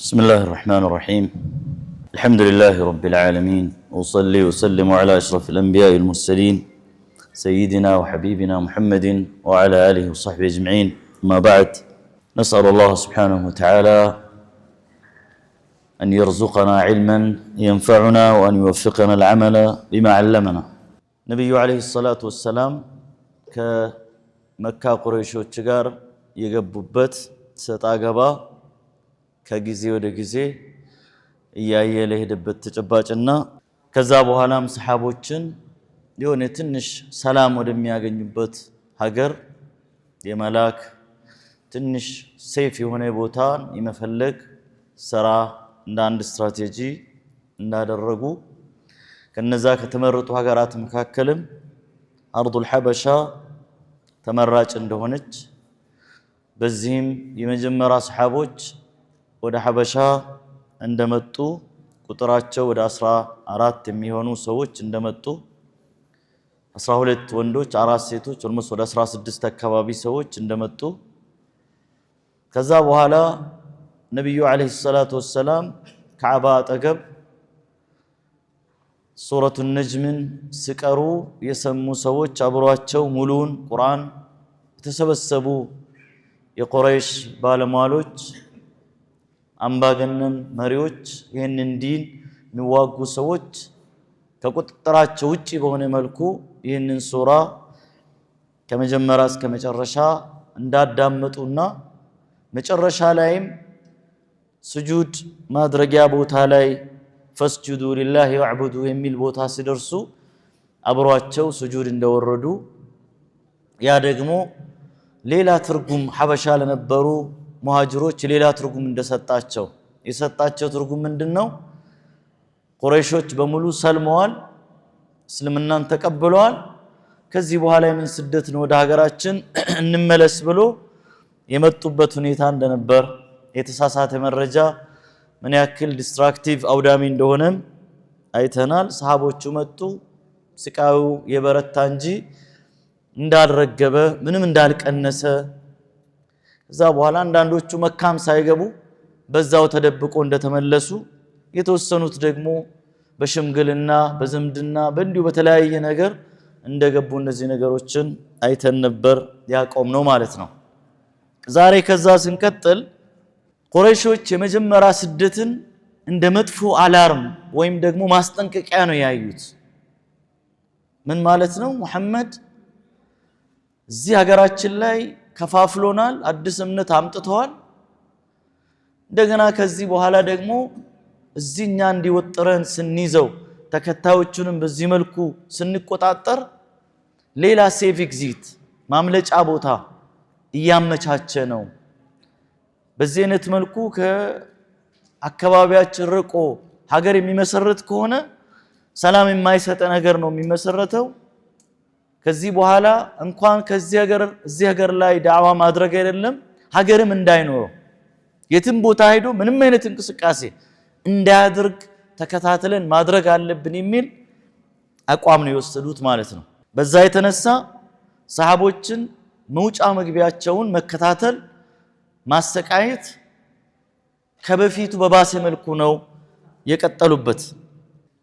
بسم الله الرحمن الرحيم الحمد لله رب العالمين وصلي وسلم على أشرف الأنبياء المرسلين سيدنا وحبيبنا محمد وعلى آله وصحبه أجمعين ما بعد نسأل الله سبحانه وتعالى أن يرزقنا علما ينفعنا وأن يوفقنا العمل بما علمنا نبي عليه الصلاة والسلام كمكة قريش وتشجار يقببت ستاقبا ከጊዜ ወደ ጊዜ እያየለ ሄደበት ተጨባጭና ከዛ በኋላም ሰሃቦችን የሆነ ትንሽ ሰላም ወደሚያገኙበት ሀገር የመላክ ትንሽ ሴፍ የሆነ ቦታ የመፈለግ ስራ እንደ አንድ ስትራቴጂ እንዳደረጉ ከነዛ ከተመረጡ ሀገራት መካከልም አርዱል ሐበሻ ተመራጭ እንደሆነች በዚህም የመጀመሪያ ሰሃቦች ወደ ሐበሻ እንደመጡ ቁጥራቸው ወደ 14 የሚሆኑ ሰዎች እንደመጡ 12 ወንዶች 4 ሴቶች ኦልሞስት ወደ 16 አካባቢ ሰዎች እንደመጡ ከዛ በኋላ ነብዩ አለይሂ ሰላቱ ወሰለም ከዓባ አጠገብ ሱረቱ ነጅምን ሲቀሩ የሰሙ ሰዎች አብሯቸው ሙሉን ቁርአን የተሰበሰቡ የቁረይሽ ባለሟሎች አምባገነን መሪዎች ይህንን ዲን የሚዋጉ ሰዎች ከቁጥጥራቸው ውጪ በሆነ መልኩ ይህንን ሱራ ከመጀመሪያ እስከ መጨረሻ እንዳዳመጡና መጨረሻ ላይም ስጁድ ማድረጊያ ቦታ ላይ ፈስጁዱ ሊላሂ ወዕቡዱ የሚል ቦታ ሲደርሱ አብሯቸው ስጁድ እንደወረዱ ያ ደግሞ ሌላ ትርጉም ሐበሻ ለነበሩ ሙሃጅሮች ሌላ ትርጉም እንደሰጣቸው የሰጣቸው ትርጉም ምንድነው? ቁረይሾች በሙሉ ሰልመዋል፣ እስልምናን ተቀብለዋል። ከዚህ በኋላ የምን ስደት ነው ወደ ሀገራችን እንመለስ ብሎ የመጡበት ሁኔታ እንደነበር የተሳሳተ መረጃ ምን ያክል ዲስትራክቲቭ አውዳሚ እንደሆነም አይተናል። ሰሃቦቹ መጡ፣ ስቃዩ የበረታ እንጂ እንዳልረገበ ምንም እንዳልቀነሰ ከዛ በኋላ አንዳንዶቹ መካም ሳይገቡ በዛው ተደብቆ እንደተመለሱ የተወሰኑት ደግሞ በሽምግልና በዝምድና በእንዲሁ በተለያየ ነገር እንደገቡ እነዚህ ነገሮችን አይተን ነበር ያቆም ነው ማለት ነው። ዛሬ ከዛ ስንቀጥል ቁረይሾች የመጀመሪያ ስደትን እንደ መጥፎ አላርም ወይም ደግሞ ማስጠንቀቂያ ነው ያዩት። ምን ማለት ነው? ሙሐመድ እዚህ ሀገራችን ላይ ከፋፍሎናል፣ አዲስ እምነት አምጥተዋል። እንደገና ከዚህ በኋላ ደግሞ እዚህኛ እንዲወጥረን ስንይዘው ተከታዮቹንም በዚህ መልኩ ስንቆጣጠር ሌላ ሴፍ ኤግዚት ማምለጫ ቦታ እያመቻቸ ነው። በዚህ አይነት መልኩ ከአካባቢያችን ርቆ ሀገር የሚመሰረት ከሆነ ሰላም የማይሰጥ ነገር ነው የሚመሰረተው። ከዚህ በኋላ እንኳን ከዚህ ሀገር ላይ ዳዕዋ ማድረግ አይደለም ሀገርም እንዳይኖረው የትም ቦታ ሄዶ ምንም አይነት እንቅስቃሴ እንዳያደርግ ተከታትለን ማድረግ አለብን የሚል አቋም ነው የወሰዱት ማለት ነው። በዛ የተነሳ ሰሃቦችን መውጫ መግቢያቸውን መከታተል ማሰቃየት ከበፊቱ በባሰ መልኩ ነው የቀጠሉበት።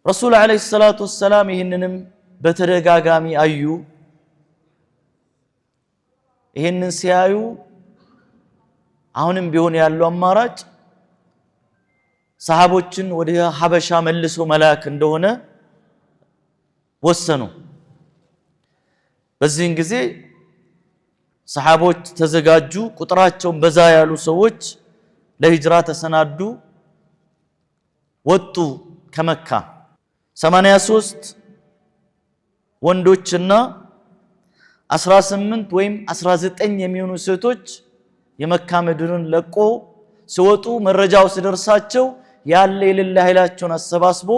ረሱል አለይሂ ሰላቱ ወሰላም ይህንንም በተደጋጋሚ አዩ። ይህንን ሲያዩ አሁንም ቢሆን ያለው አማራጭ ሰሃቦችን ወደ ሐበሻ መልሶ መላክ እንደሆነ ወሰኑ። በዚህን ጊዜ ሰሃቦች ተዘጋጁ። ቁጥራቸውን በዛ ያሉ ሰዎች ለሂጅራ ተሰናዱ፣ ወጡ ከመካ 83 ወንዶችና 18 ወይም 19 የሚሆኑ ሴቶች የመካ ምድርን ለቆ ሲወጡ መረጃው ሲደርሳቸው ያለ የሌለ ኃይላቸውን አሰባስቦ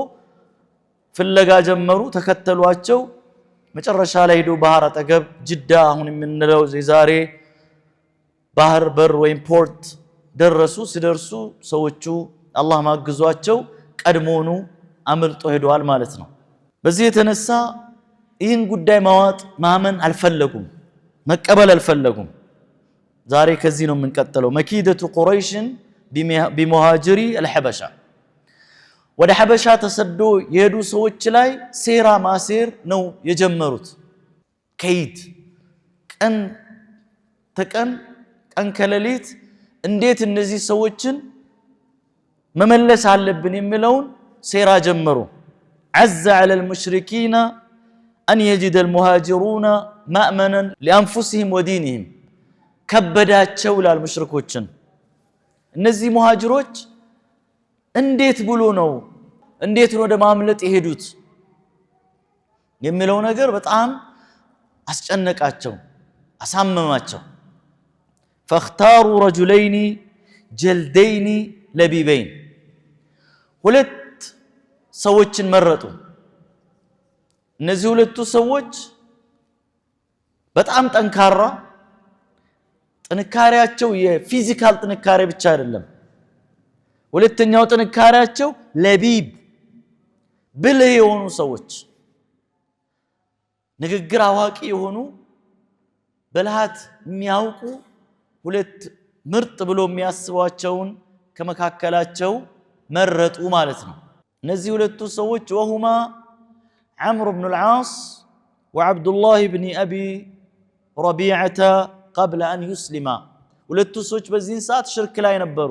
ፍለጋ ጀመሩ፣ ተከተሏቸው። መጨረሻ ላይ ሄዶ ባህር አጠገብ ጅዳ አሁን የምንለው የዛሬ ባህር በር ወይም ፖርት ደረሱ። ሲደርሱ ሰዎቹ አላህ ማግዟቸው ቀድሞኑ አምልጦ ሄደዋል ማለት ነው። በዚህ የተነሳ ይህን ጉዳይ ማዋጥ ማመን አልፈለጉም፣ መቀበል አልፈለጉም። ዛሬ ከዚህ ነው የምንቀጥለው። መኪደቱ ቁረይሽን بمهاجري الحبشة ወደ ሐበሻ ተሰዶ የሄዱ ሰዎች ላይ ሴራ ማሴር ነው የጀመሩት ከይድ ቀን ተቀን ቀን ከሌሊት እንዴት እነዚህ ሰዎችን መመለስ አለብን የሚለውን ሴራ ጀመሩ عز على المشركين أن يجد المهاجرون مأمنا لأنفسهم ودينهم ከበዳቸው ላል ሙሽሪኮችን እነዚህ ሙሃጅሮች እንዴት ብሎ ነው እንዴት ነው ወደ ማምለጥ የሄዱት የሚለው ነገር በጣም አስጨነቃቸው አሳመማቸው فاختاروا رجلين جلدين لبيبين ሁለት ሰዎችን መረጡ እነዚህ ሁለቱ ሰዎች በጣም ጠንካራ ጥንካሬያቸው የፊዚካል ጥንካሬ ብቻ አይደለም ሁለተኛው ጥንካሬያቸው ለቢብ ብልህ የሆኑ ሰዎች ንግግር አዋቂ የሆኑ በልሃት የሚያውቁ ሁለት ምርጥ ብሎ የሚያስቧቸውን ከመካከላቸው መረጡ ማለት ነው እነዚህ ሁለቱ ሰዎች ወሁማ عمرو بن العاص وعبد الله بن أبي ربيعة قبل أن يسلم ሁለቱ ሰዎች በዚህን ሰዓት ሽርክ ላይ ነበሩ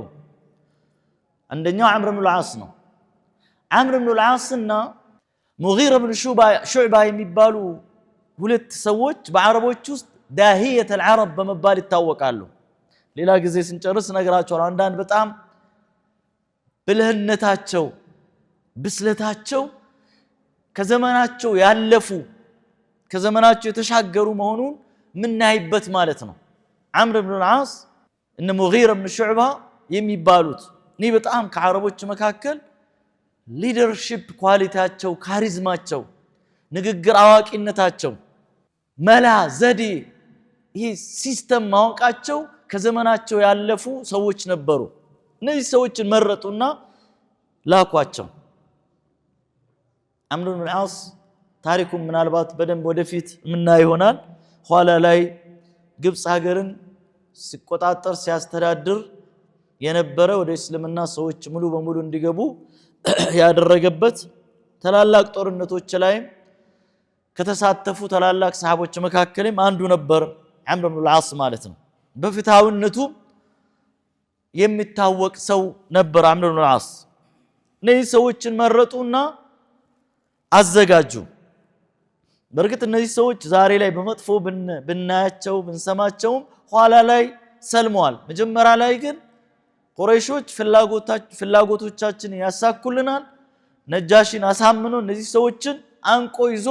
አንደኛው عمرو بن العاص ነው عمرو بن العاص እና مغيرة بن شعبة የሚባሉ ሁለት ሰዎች በአረቦች ውስጥ ዳሂየት العرب በመባል ይታወቃሉ ሌላ ጊዜ ስንጨርስ ነግራቸዋለሁ አንዳንድ በጣም ብልህነታቸው ብስለታቸው ከዘመናቸው ያለፉ ከዘመናቸው የተሻገሩ መሆኑን ምናይበት ማለት ነው عمرو بن العاص እነ مغيرة بن شعبة የሚባሉት እኔ በጣም ከአረቦች መካከል ሊደርሺፕ ኳሊቲያቸው ካሪዝማቸው ንግግር አዋቂነታቸው መላ ዘዴ ይሄ ሲስተም ማወቃቸው ከዘመናቸው ያለፉ ሰዎች ነበሩ እነዚህ ሰዎችን መረጡና ላኳቸው عمرو بن العاص ታሪኩን ምናልባት በደንብ ወደፊት ምና ይሆናል ኋላ ላይ ግብጽ ሀገርን ሲቆጣጠር ሲያስተዳድር የነበረ ወደ እስልምና ሰዎች ሙሉ በሙሉ እንዲገቡ ያደረገበት ተላላቅ ጦርነቶች ላይ ከተሳተፉ ተላላቅ ሰሃቦች መካከልም አንዱ ነበር عمرو بن العاص ማለት ነው በፍትሃዊነቱ የሚታወቅ ሰው ነበር عمرو بن العاص እነዚህ ሰዎችን መረጡና አዘጋጁ በርግጥ እነዚህ ሰዎች ዛሬ ላይ በመጥፎ ብናያቸው ብንሰማቸው ኋላ ላይ ሰልመዋል መጀመሪያ ላይ ግን ቁረይሾች ፍላጎቶቻችንን ያሳኩልናል ነጃሺን አሳምኖ እነዚህ ሰዎችን አንቆ ይዞ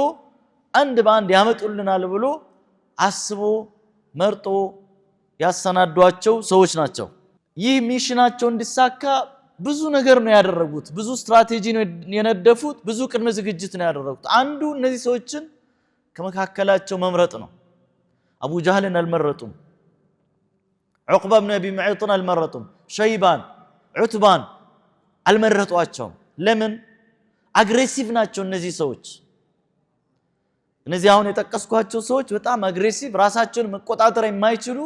አንድ ባንድ ያመጡልናል ብሎ አስቦ መርጦ ያሰናዷቸው ሰዎች ናቸው ይህ ሚሽናቸው እንዲሳካ ብዙ ነገር ነው ያደረጉት ብዙ ስትራቴጂ ነው የነደፉት ብዙ ቅድመ ዝግጅት ነው ያደረጉት አንዱ እነዚህ ሰዎችን ከመካከላቸው መምረጥ ነው አቡ ጃህልን አልመረጡም عقبة بن أبي معيط المرتهم شيبان عتبان المرتواچው ለምን አግሬሲቭ ናቸው እነዚህ ሰዎች እነዚህ አሁን የተጠቀስኳቸው ሰዎች በጣም አግሬሲቭ ራሳቸውን መቆጣጠር የማይችሉ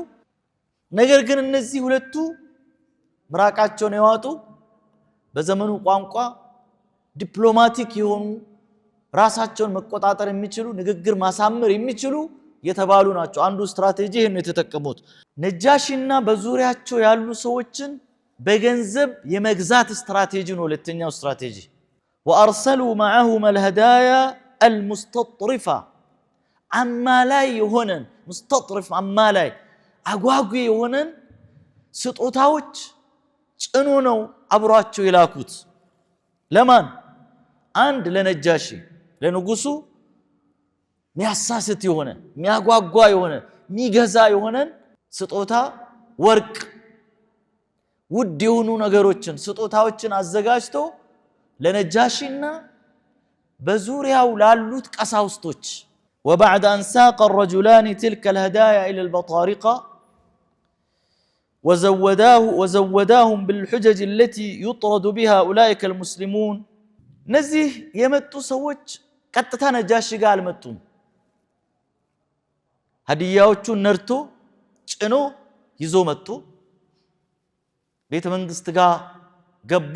ነገር ግን እነዚህ ሁለቱ ምራቃቸውን ያዋጡ በዘመኑ ቋንቋ ዲፕሎማቲክ የሆኑ ራሳቸውን መቆጣጠር የሚችሉ ንግግር ማሳመር የሚችሉ የተባሉ ናቸው አንዱ ስትራቴጂ ይሄን የተጠቀሙት ነጃሺና በዙሪያቸው ያሉ ሰዎችን በገንዘብ የመግዛት ስትራቴጂ ነው ሁለተኛው ስትራቴጂ وارسلوا معهم الهدايا المستطرفه አማላይ የሆነን مستطرف አማላይ አጓጉ የሆነን ስጦታዎች ጭኖ ነው አብሯቸው ይላኩት ለማን አንድ ለነጃሺ ለንጉሱ ሚያሳስት የሆነ ሚያጓጓ የሆነ ሚገዛ የሆነን ስጦታ ወርቅ ውድ የሆኑ ነገሮችን ስጦታዎችን አዘጋጅቶ ለነጃሺና በዙሪያው ላሉት ቀሳውስቶች وبعد أن ساق الرجلان تلك الهدايا إلى البطارقة وزوداهم بالحجج التي يطرد بها أولئك المسلمون نزيه يمتو سوج قطتا نجاشي قال متو هدياዎቹን ነርቶ ጭኖ ይዞ መጡ ቤተ መንግስት ጋር ገቡ።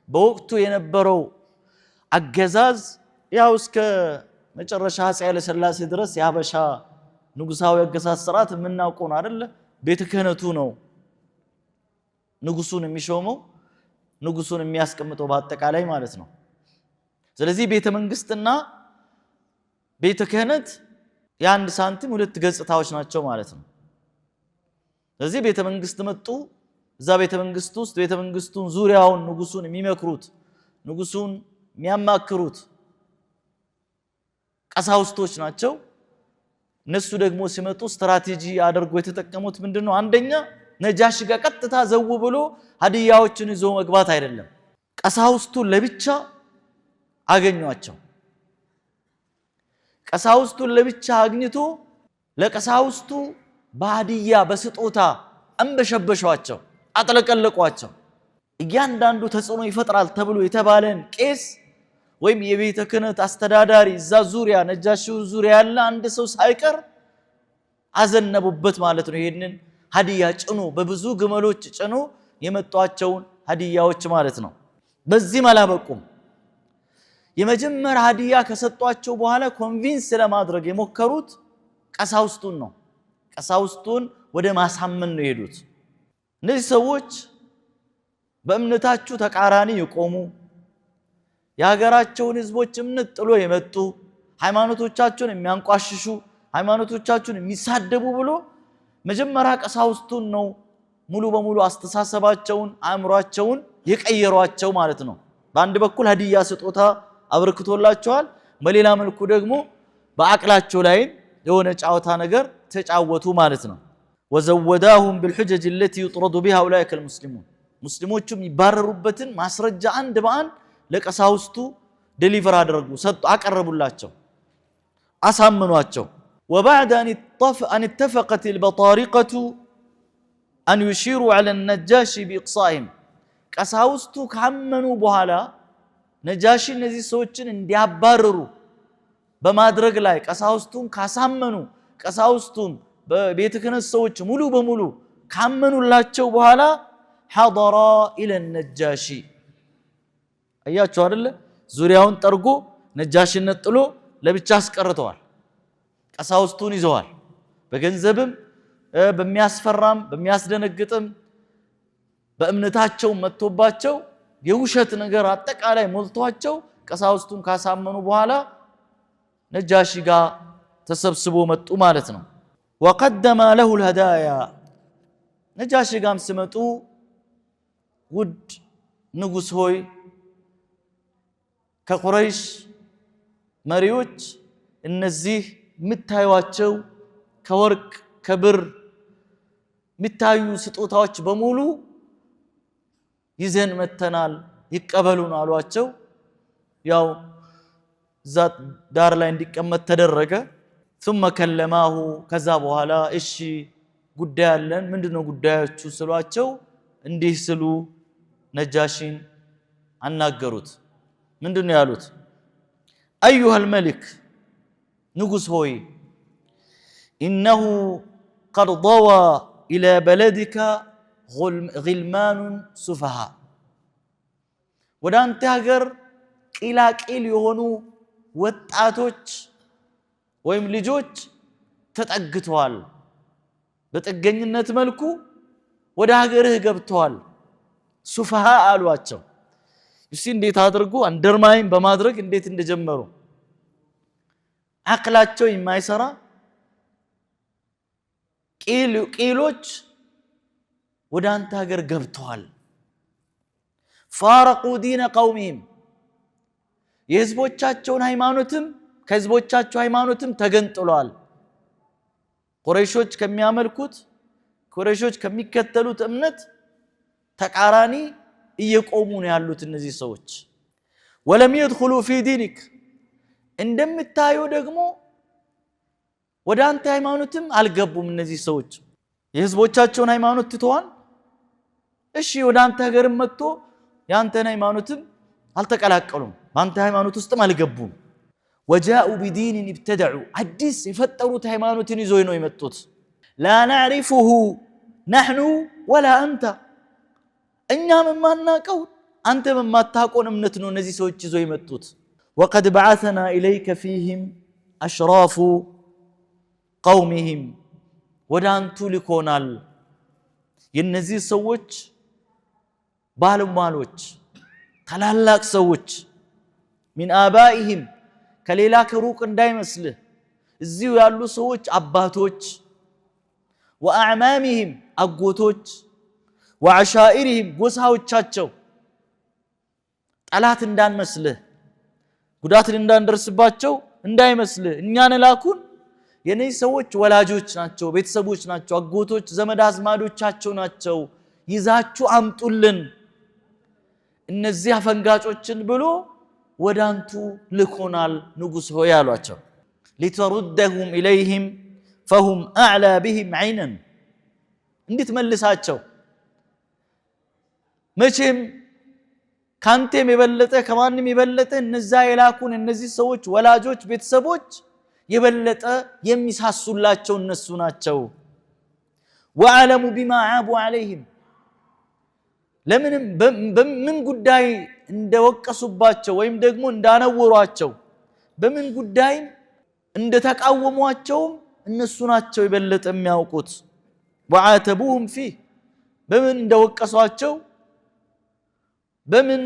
በወቅቱ የነበረው አገዛዝ ያው እስከ መጨረሻ አፄ ኃይለ ሥላሴ ድረስ የሀበሻ ንጉሳዊ አገዛዝ ስርዓት የምናውቀው ነው አይደለ? ቤተ ክህነቱ ነው ንጉሱን የሚሾመው ንጉሱን የሚያስቀምጠው በአጠቃላይ ማለት ነው። ስለዚህ ቤተ መንግስትና ቤተ ክህነት የአንድ ሳንቲም ሁለት ገጽታዎች ናቸው ማለት ነው። ስለዚህ ቤተ መንግስት መጡ። እዛ ቤተ መንግስት ውስጥ ቤተ መንግስቱን ዙሪያውን ንጉሱን የሚመክሩት ንጉሱን የሚያማክሩት ቀሳውስቶች ናቸው። እነሱ ደግሞ ሲመጡ ስትራቴጂ አድርጎ የተጠቀሙት ምንድነው? አንደኛ ነጃሺ ጋር ቀጥታ ዘው ብሎ ሀዲያዎችን ይዞ መግባት አይደለም። ቀሳውስቱን ለብቻ አገኟቸው። ቀሳውስቱን ለብቻ አግኝቶ ለቀሳውስቱ በሀዲያ በስጦታ አንበሸበሿቸው፣ አጥለቀለቋቸው። እያንዳንዱ ተጽዕኖ ይፈጥራል ተብሎ የተባለን ቄስ ወይም የቤተ ክህነት አስተዳዳሪ እዛ ዙሪያ ነጃሺው ዙሪያ ያለ አንድ ሰው ሳይቀር አዘነቡበት ማለት ነው። ይሄንን ሀዲያ ጭኖ በብዙ ግመሎች ጭኖ የመጧቸውን ሀዲያዎች ማለት ነው። በዚህም አላበቁም። የመጀመሪያ ሀዲያ ከሰጧቸው በኋላ ኮንቪንስ ለማድረግ የሞከሩት ቀሳውስቱን ነው። ቀሳውስቱን ወደ ማሳመን ነው የሄዱት። እነዚህ ሰዎች በእምነታችሁ ተቃራኒ የቆሙ የሀገራቸውን ህዝቦች እምነት ጥሎ የመጡ ሃይማኖቶቻቸውን የሚያንቋሽሹ ሃይማኖቶቻቸውን የሚሳደቡ ብሎ መጀመሪያ ቀሳውስቱን ነው ሙሉ በሙሉ አስተሳሰባቸውን አእምሯቸውን የቀየሯቸው ማለት ነው። በአንድ በኩል ሀዲያ ስጦታ አብርክቶላቸዋል፣ በሌላ መልኩ ደግሞ በአቅላቸው ላይ የሆነ ጫወታ ነገር ተጫወቱ ማለት ነው። ወዘወዳሁም بالحجج التي يطرد بها اولئك المسلمون ሙስሊሞቹም ይባረሩበትን ማስረጃ አንድ በአንድ ለቀሳውስቱ ዴሊቨር አደረጉ፣ ሰጡ፣ አቀረቡላቸው፣ አሳመኗቸው። وبعد أن اتفقت البطارقة أن يشيروا على النجاشي بإقصائهم ቀሳውስቱ ካመኑ በኋላ ነጃሺ እነዚህ ሰዎችን እንዲያባረሩ በማድረግ ላይ ቀሳውስቱን ካሳመኑ ቀሳውስቱም በቤተ ክህነት ሰዎች ሙሉ በሙሉ ካመኑላቸው በኋላ حضر إلى النجاشي አያችሁ አይደለ? ዙሪያውን ጠርጎ ነጃሽነት ጥሎ ለብቻ አስቀርተዋል። ቀሳውስቱን ይዘዋል። በገንዘብም በሚያስፈራም በሚያስደነግጥም በእምነታቸው መጥቶባቸው የውሸት ነገር አጠቃላይ ሞልቷቸው ቀሳውስቱን ካሳመኑ በኋላ ነጃሺ ጋር ተሰብስቦ መጡ ማለት ነው። وقدم له الهدايا ነጃሺ ጋም ሲመጡ ውድ ንጉስ ሆይ ከቁረይሽ መሪዎች እነዚህ ምታዩዋቸው ከወርቅ ከብር ምታዩ ስጦታዎች በሙሉ ይዘን መተናል ይቀበሉን አሏቸው። ያው ዛት ዳር ላይ እንዲቀመጥ ተደረገ። ثم كلماه ከዛ በኋላ እሺ ጉዳይ አለን ምንድነው ጉዳያቹ ስሏቸው እንዲህ ስሉ ነጃሺን አናገሩት። ምንድነው ያሉት? أيها الملك ንጉስ ሆይ إنه قد ضوى إلى بلدك غلمان سفهاء ወደ አንተ ሀገር ቂላቂል የሆኑ ወጣቶች ወይም ልጆች ተጠግተዋል። በጥገኝነት መልኩ ወደ ሀገርህ ገብተዋል። ሱፈሃ አሏቸው። እሺ እንዴት አድርጎ አንደርማይን በማድረግ እንዴት እንደጀመሩ አቅላቸው የማይሰራ ቂሎች ወደ አንተ ሀገር ገብተዋል። ፋረቁ ዲነ ቀውሚሂም የህዝቦቻቸውን ሃይማኖትም ከህዝቦቻቸው ሃይማኖትም ተገንጥሏል። ቁረይሾች ከሚያመልኩት ቁረይሾች ከሚከተሉት እምነት ተቃራኒ እየቆሙ ነው ያሉት እነዚህ ሰዎች። ወለም ይድኹሉ ፊ ዲኒክ እንደምታዩ ደግሞ ወደ አንተ ሃይማኖትም አልገቡም። እነዚህ ሰዎች የህዝቦቻቸውን ሃይማኖት ትተዋል። እሺ ወደ አንተ ሀገርም መጥቶ ያንተን ሃይማኖትም አልተቀላቀሉም፣ በአንተ ሃይማኖት ውስጥም አልገቡም። ወጃኡ ቢዲን ኢብተደዑ አዲስ የፈጠሩት ሃይማኖትን ይዘው ነው የመጡት። ላ ነዕሪፉሁ ነሕኑ ወላ አንተ እኛም የማናቀው አንተም የማታውቀውን እምነት ነው እነዚህ ሰዎች ይዘው የመጡት። ወቀድ በዓተና ኢለይከ ፊህም አሽራፉ ቀውሚሂም ወደ አንቱ ልኮናል የነዚህ ሰዎች ባለሟሎች ታላላቅ ሰዎች ሚን አባኢሂም ከሌላ ከሩቅ እንዳይመስልህ እዚሁ ያሉ ሰዎች አባቶች ወአዕማሚሂም አጎቶች ወዐሻኢሪሂም ጎሳዎቻቸው ጠላት እንዳንመስልህ ጉዳትን እንዳንደርስባቸው እንዳይመስልህ እኛን ላኩን የነዚህ ሰዎች ወላጆች ናቸው ቤተሰቦች ናቸው አጎቶች ዘመድ አዝማዶቻቸው ናቸው ይዛችሁ አምጡልን እነዚህ አፈንጋጮችን ብሎ ወዳንቱ ልኮናል ንጉስ ሆይ አሏቸው ሊተሩደሁም ኢለይሂም ፈሁም አዕላ ቢሂም ዐይነን እንድትመልሳቸው መቼም ካንተም የበለጠ ከማንም የበለጠ እነዛ የላኩን እነዚህ ሰዎች ወላጆች ቤተሰቦች የበለጠ የሚሳሱላቸው እነሱ ናቸው ወአለሙ ቢማ ዓቡ ዐለይሂም ለምንም በምን ጉዳይ እንደወቀሱባቸው ወይም ደግሞ እንዳነወሯቸው በምን ጉዳይ እንደተቃወሟቸው እነሱ ናቸው የበለጠ የሚያውቁት ወዓተቡሁም ፊህ በምን እንደወቀሷቸው በምን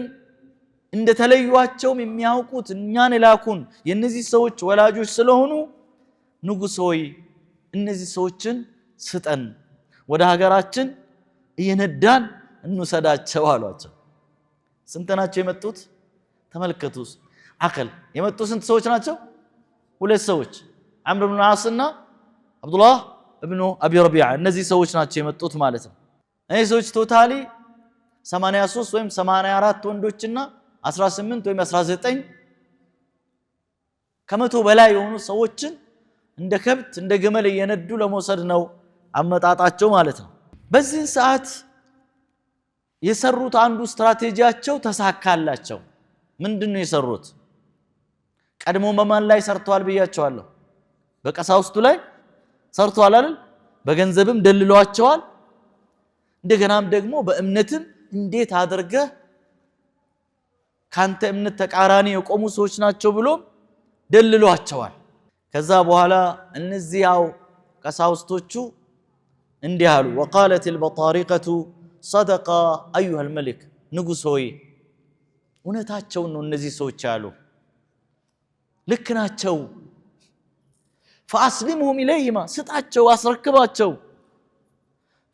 እንደተለዩዋቸው የሚያውቁት እኛን ላኩን የነዚህ ሰዎች ወላጆች ስለሆኑ ንጉስ ሆይ እነዚህ ሰዎችን ስጠን ወደ ሀገራችን እየነዳን እንሰዳቸው አሏቸው ስንት ናቸው የመጡት ተመልከቱ አቀል የመጡት ስንት ሰዎች ናቸው ሁለት ሰዎች አምር ኢብኑ አስ እና አብዱላህ ኢብኑ አቢ ረቢዓ እነዚህ ሰዎች ናቸው የመጡት ማለት ነው እነዚህ ሰዎች ቶታሊ 83 ወይም 84 ወንዶችና 18 ወይም 19 ከመቶ በላይ የሆኑ ሰዎችን እንደ ከብት እንደ ግመል እየነዱ ለመውሰድ ነው አመጣጣቸው ማለት ነው በዚህ ሰዓት የሰሩት አንዱ ስትራቴጂያቸው ተሳካላቸው ምንድነው የሰሩት ቀድሞ በማን ላይ ሰርተዋል ብያቸዋለሁ በቀሳውስቱ ላይ ሰርተዋል አይደል በገንዘብም ደልሏቸዋል እንደገናም ደግሞ በእምነትም እንዴት አድርገህ ካንተ እምነት ተቃራኒ የቆሙ ሰዎች ናቸው ብሎ ደልሏቸዋል ከዛ በኋላ እነዚያው ቀሳውስቶቹ እንዲህ አሉ وقالت البطارقة صدق ايها الملك ንጉስ ሆይ እውነታቸው ነው እነዚህ ሰዎች አሉ ልክ ናቸው فاسلمهم اليهما ስጣቸው አስረክባቸው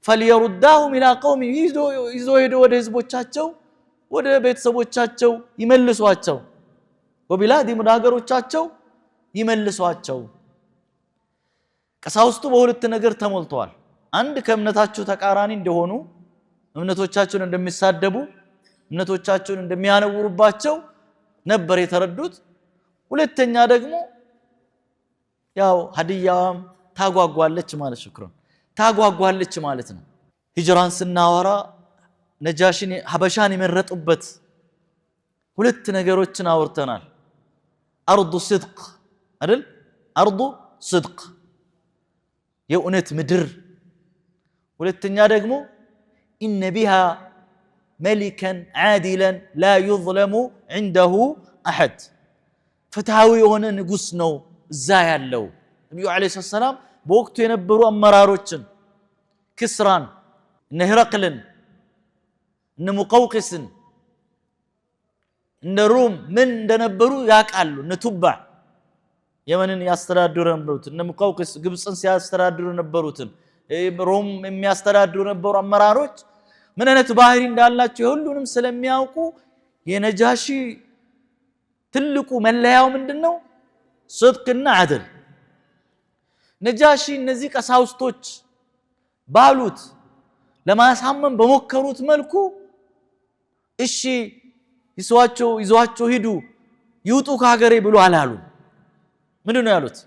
فليردهم الى قوم ይዞ ሄዶ ወደ ህዝቦቻቸው ወደ ቤተሰቦቻቸው ይመልሷቸው ወቢላዲ ሙዳገሮቻቸው ይመልሷቸው ቀሳውስቱ በሁለት ነገር ተሞልተዋል አንድ ከእምነታቸው ተቃራኒ እንደሆኑ እምነቶቻቸውን እንደሚሳደቡ እምነቶቻቸውን እንደሚያነውሩባቸው ነበር የተረዱት ሁለተኛ ደግሞ ያው ሀዲያም ታጓጓለች ማለት ሽክሩን ታጓጓለች ማለት ነው ሂጅራን ስናወራ ነጃሽን ሀበሻን የመረጡበት ሁለት ነገሮችን አወርተናል አርዱ صدق አይደል አርዱ صدق የእውነት ምድር ሁለተኛ ደግሞ إن بها ملكا عادلا لا يظلم عنده أحد ፍትሃዊ የሆነ ንጉስ ነው እዛ ያለው ነብዩ አለይሂ ሰላም በወቅቱ የነበሩ አመራሮችን ክስራን እነ ሂረቅልን እነ ሙቀውቅስን እነ ሩም ምን እንደነበሩ ያቃሉ እነ ቱባ የመንን ያስተዳድሩ ነበሩት እነ ሙቀውቅስ ግብጽን ሲያስተዳድሩ ነበሩትን ሮም የሚያስተዳድሩ ነበሩ አመራሮች ምን አይነት ባህሪ እንዳላቸው ሁሉንም ስለሚያውቁ የነጃሺ ትልቁ መለያው ምንድነው صدقና عدل ነጃሺ እነዚህ ቀሳውስቶች ባሉት ለማሳመን በመከሩት መልኩ እሺ ይዟቸው ሂዱ ይውጡ ከሀገሬ ብሎ አላሉ ምንድነው ያሉት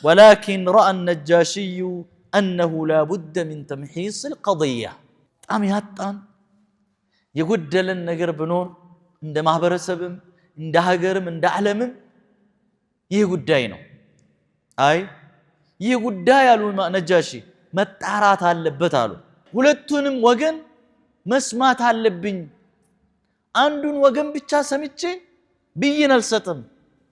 ولكن راى النجاشي انه لا بد من تمحيص القضيه ጣም ያጣን የጎደለን ነገር ብኖር እንደ ማህበረሰብም እንደ ሀገርም እንደ ዓለምም ይህ ጉዳይ ነው አይ ይህ ጉዳይ አሉ ነጃሺ መጣራት አለበት አሉ ሁለቱንም ወገን መስማት አለብኝ አንዱን ወገን ብቻ ሰምቼ ብይን አልሰጥም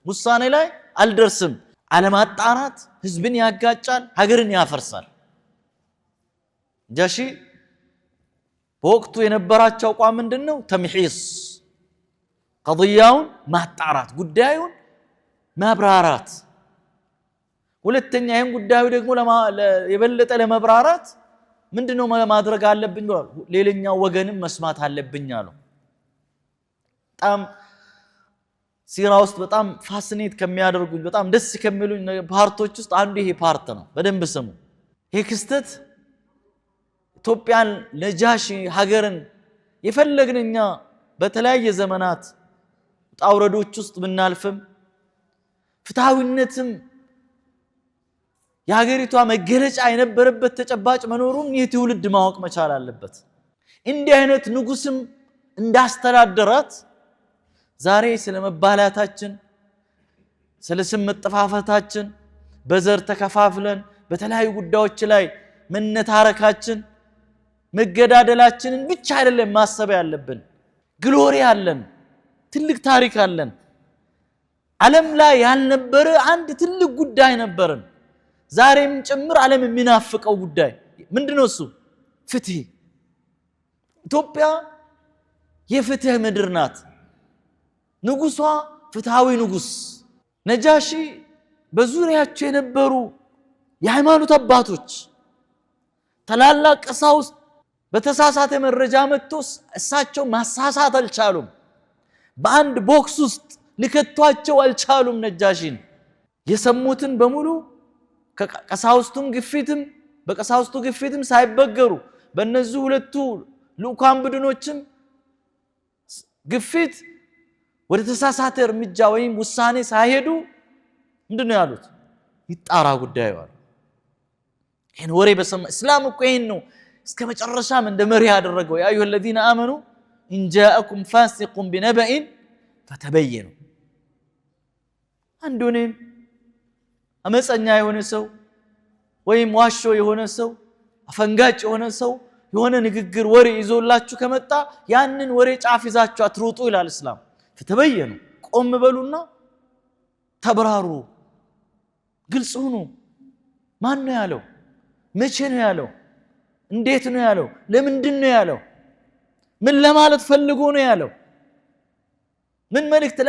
ውሳኔ ላይ አልደርስም አለማጣራት ህዝብን ያጋጫል ሀገርን ያፈርሳል ጃሺ በወቅቱ የነበራቸው አቋም ምንድነው ተምሂስ قضياውን ማጣራት ጉዳዩን ማብራራት ሁለተኛ ይሄን ጉዳዩ ደግሞ የበለጠ ለማብራራት ምንድነው ማድረግ አለብኝ ሌላኛው ወገንም መስማት አለብኝ አሉ በጣም ሲራ ውስጥ በጣም ፋሲኔት ከሚያደርጉኝ በጣም ደስ ከሚሉኝ ፓርቶች ውስጥ አንዱ ይሄ ፓርት ነው በደንብ ስሙ ይሄ ክስተት ኢትዮጵያን ነጃሺ ሀገርን የፈለግንኛ በተለያየ ዘመናት ጣውረዶች ውስጥ ብናልፍም ፍትሃዊነትም የሀገሪቷ መገለጫ የነበረበት ተጨባጭ መኖሩም ይህ ትውልድ ማወቅ መቻል አለበት እንዲህ አይነት ንጉስም እንዳስተዳደራት ዛሬ ስለመባላታችን ስለስም መጠፋፋታችን በዘር ተከፋፍለን በተለያዩ ጉዳዮች ላይ መነታረካችን መገዳደላችንን ብቻ አይደለም ማሰብ ያለብን ግሎሪ አለን ትልቅ ታሪክ አለን ዓለም ላይ ያልነበረ አንድ ትልቅ ጉዳይ ነበርን ዛሬም ጭምር ዓለም የሚናፍቀው ጉዳይ ምንድነው እሱ ፍትህ ኢትዮጵያ የፍትህ ምድር ናት ንጉሷ ፍትሃዊ ንጉስ ነጃሺ በዙሪያቸው የነበሩ የሃይማኖት አባቶች ታላላቅ ቀሳውስት በተሳሳተ መረጃ መጥቶስ እሳቸው ማሳሳት አልቻሉም በአንድ ቦክስ ውስጥ ሊከቷቸው አልቻሉም ነጃሺን የሰሙትን በሙሉ ከቀሳውስቱም ግፊትም በቀሳውስቱ ግፊትም ሳይበገሩ በእነዚህ ሁለቱ ልኡካን ቡድኖችም ግፊት ወደ ተሳሳተ እርምጃ ወይም ውሳኔ ሳይሄዱ ምንድነው ያሉት ይጣራ ጉዳዩ አሉ ይሄን ወሬ በሰማ እስላም እኮ ይሄን ነው እስከ መጨረሻም እንደ መሪ ያደረገው ያ አዩሀ الذين آمنوا إن جاءكم فاسق بنبأ فتبينوا አንዱንም አመፀኛ የሆነ ሰው ወይም ዋሾ የሆነ ሰው አፈንጋጭ የሆነ ሰው የሆነ ንግግር ወሬ ይዞላችሁ ከመጣ ያንን ወሬ ጫፍ ይዛችሁ አትሩጡ ይላል እስላም فتبينوا ቆም በሉና ተብራሩ ግልጽ ሁኑ ማን ነው ያለው መቼ ነው ያለው እንዴት ነው ያለው ለምንድን ነው ያለው ምን ለማለት ፈልጎ ነው ያለው ምን መልእክት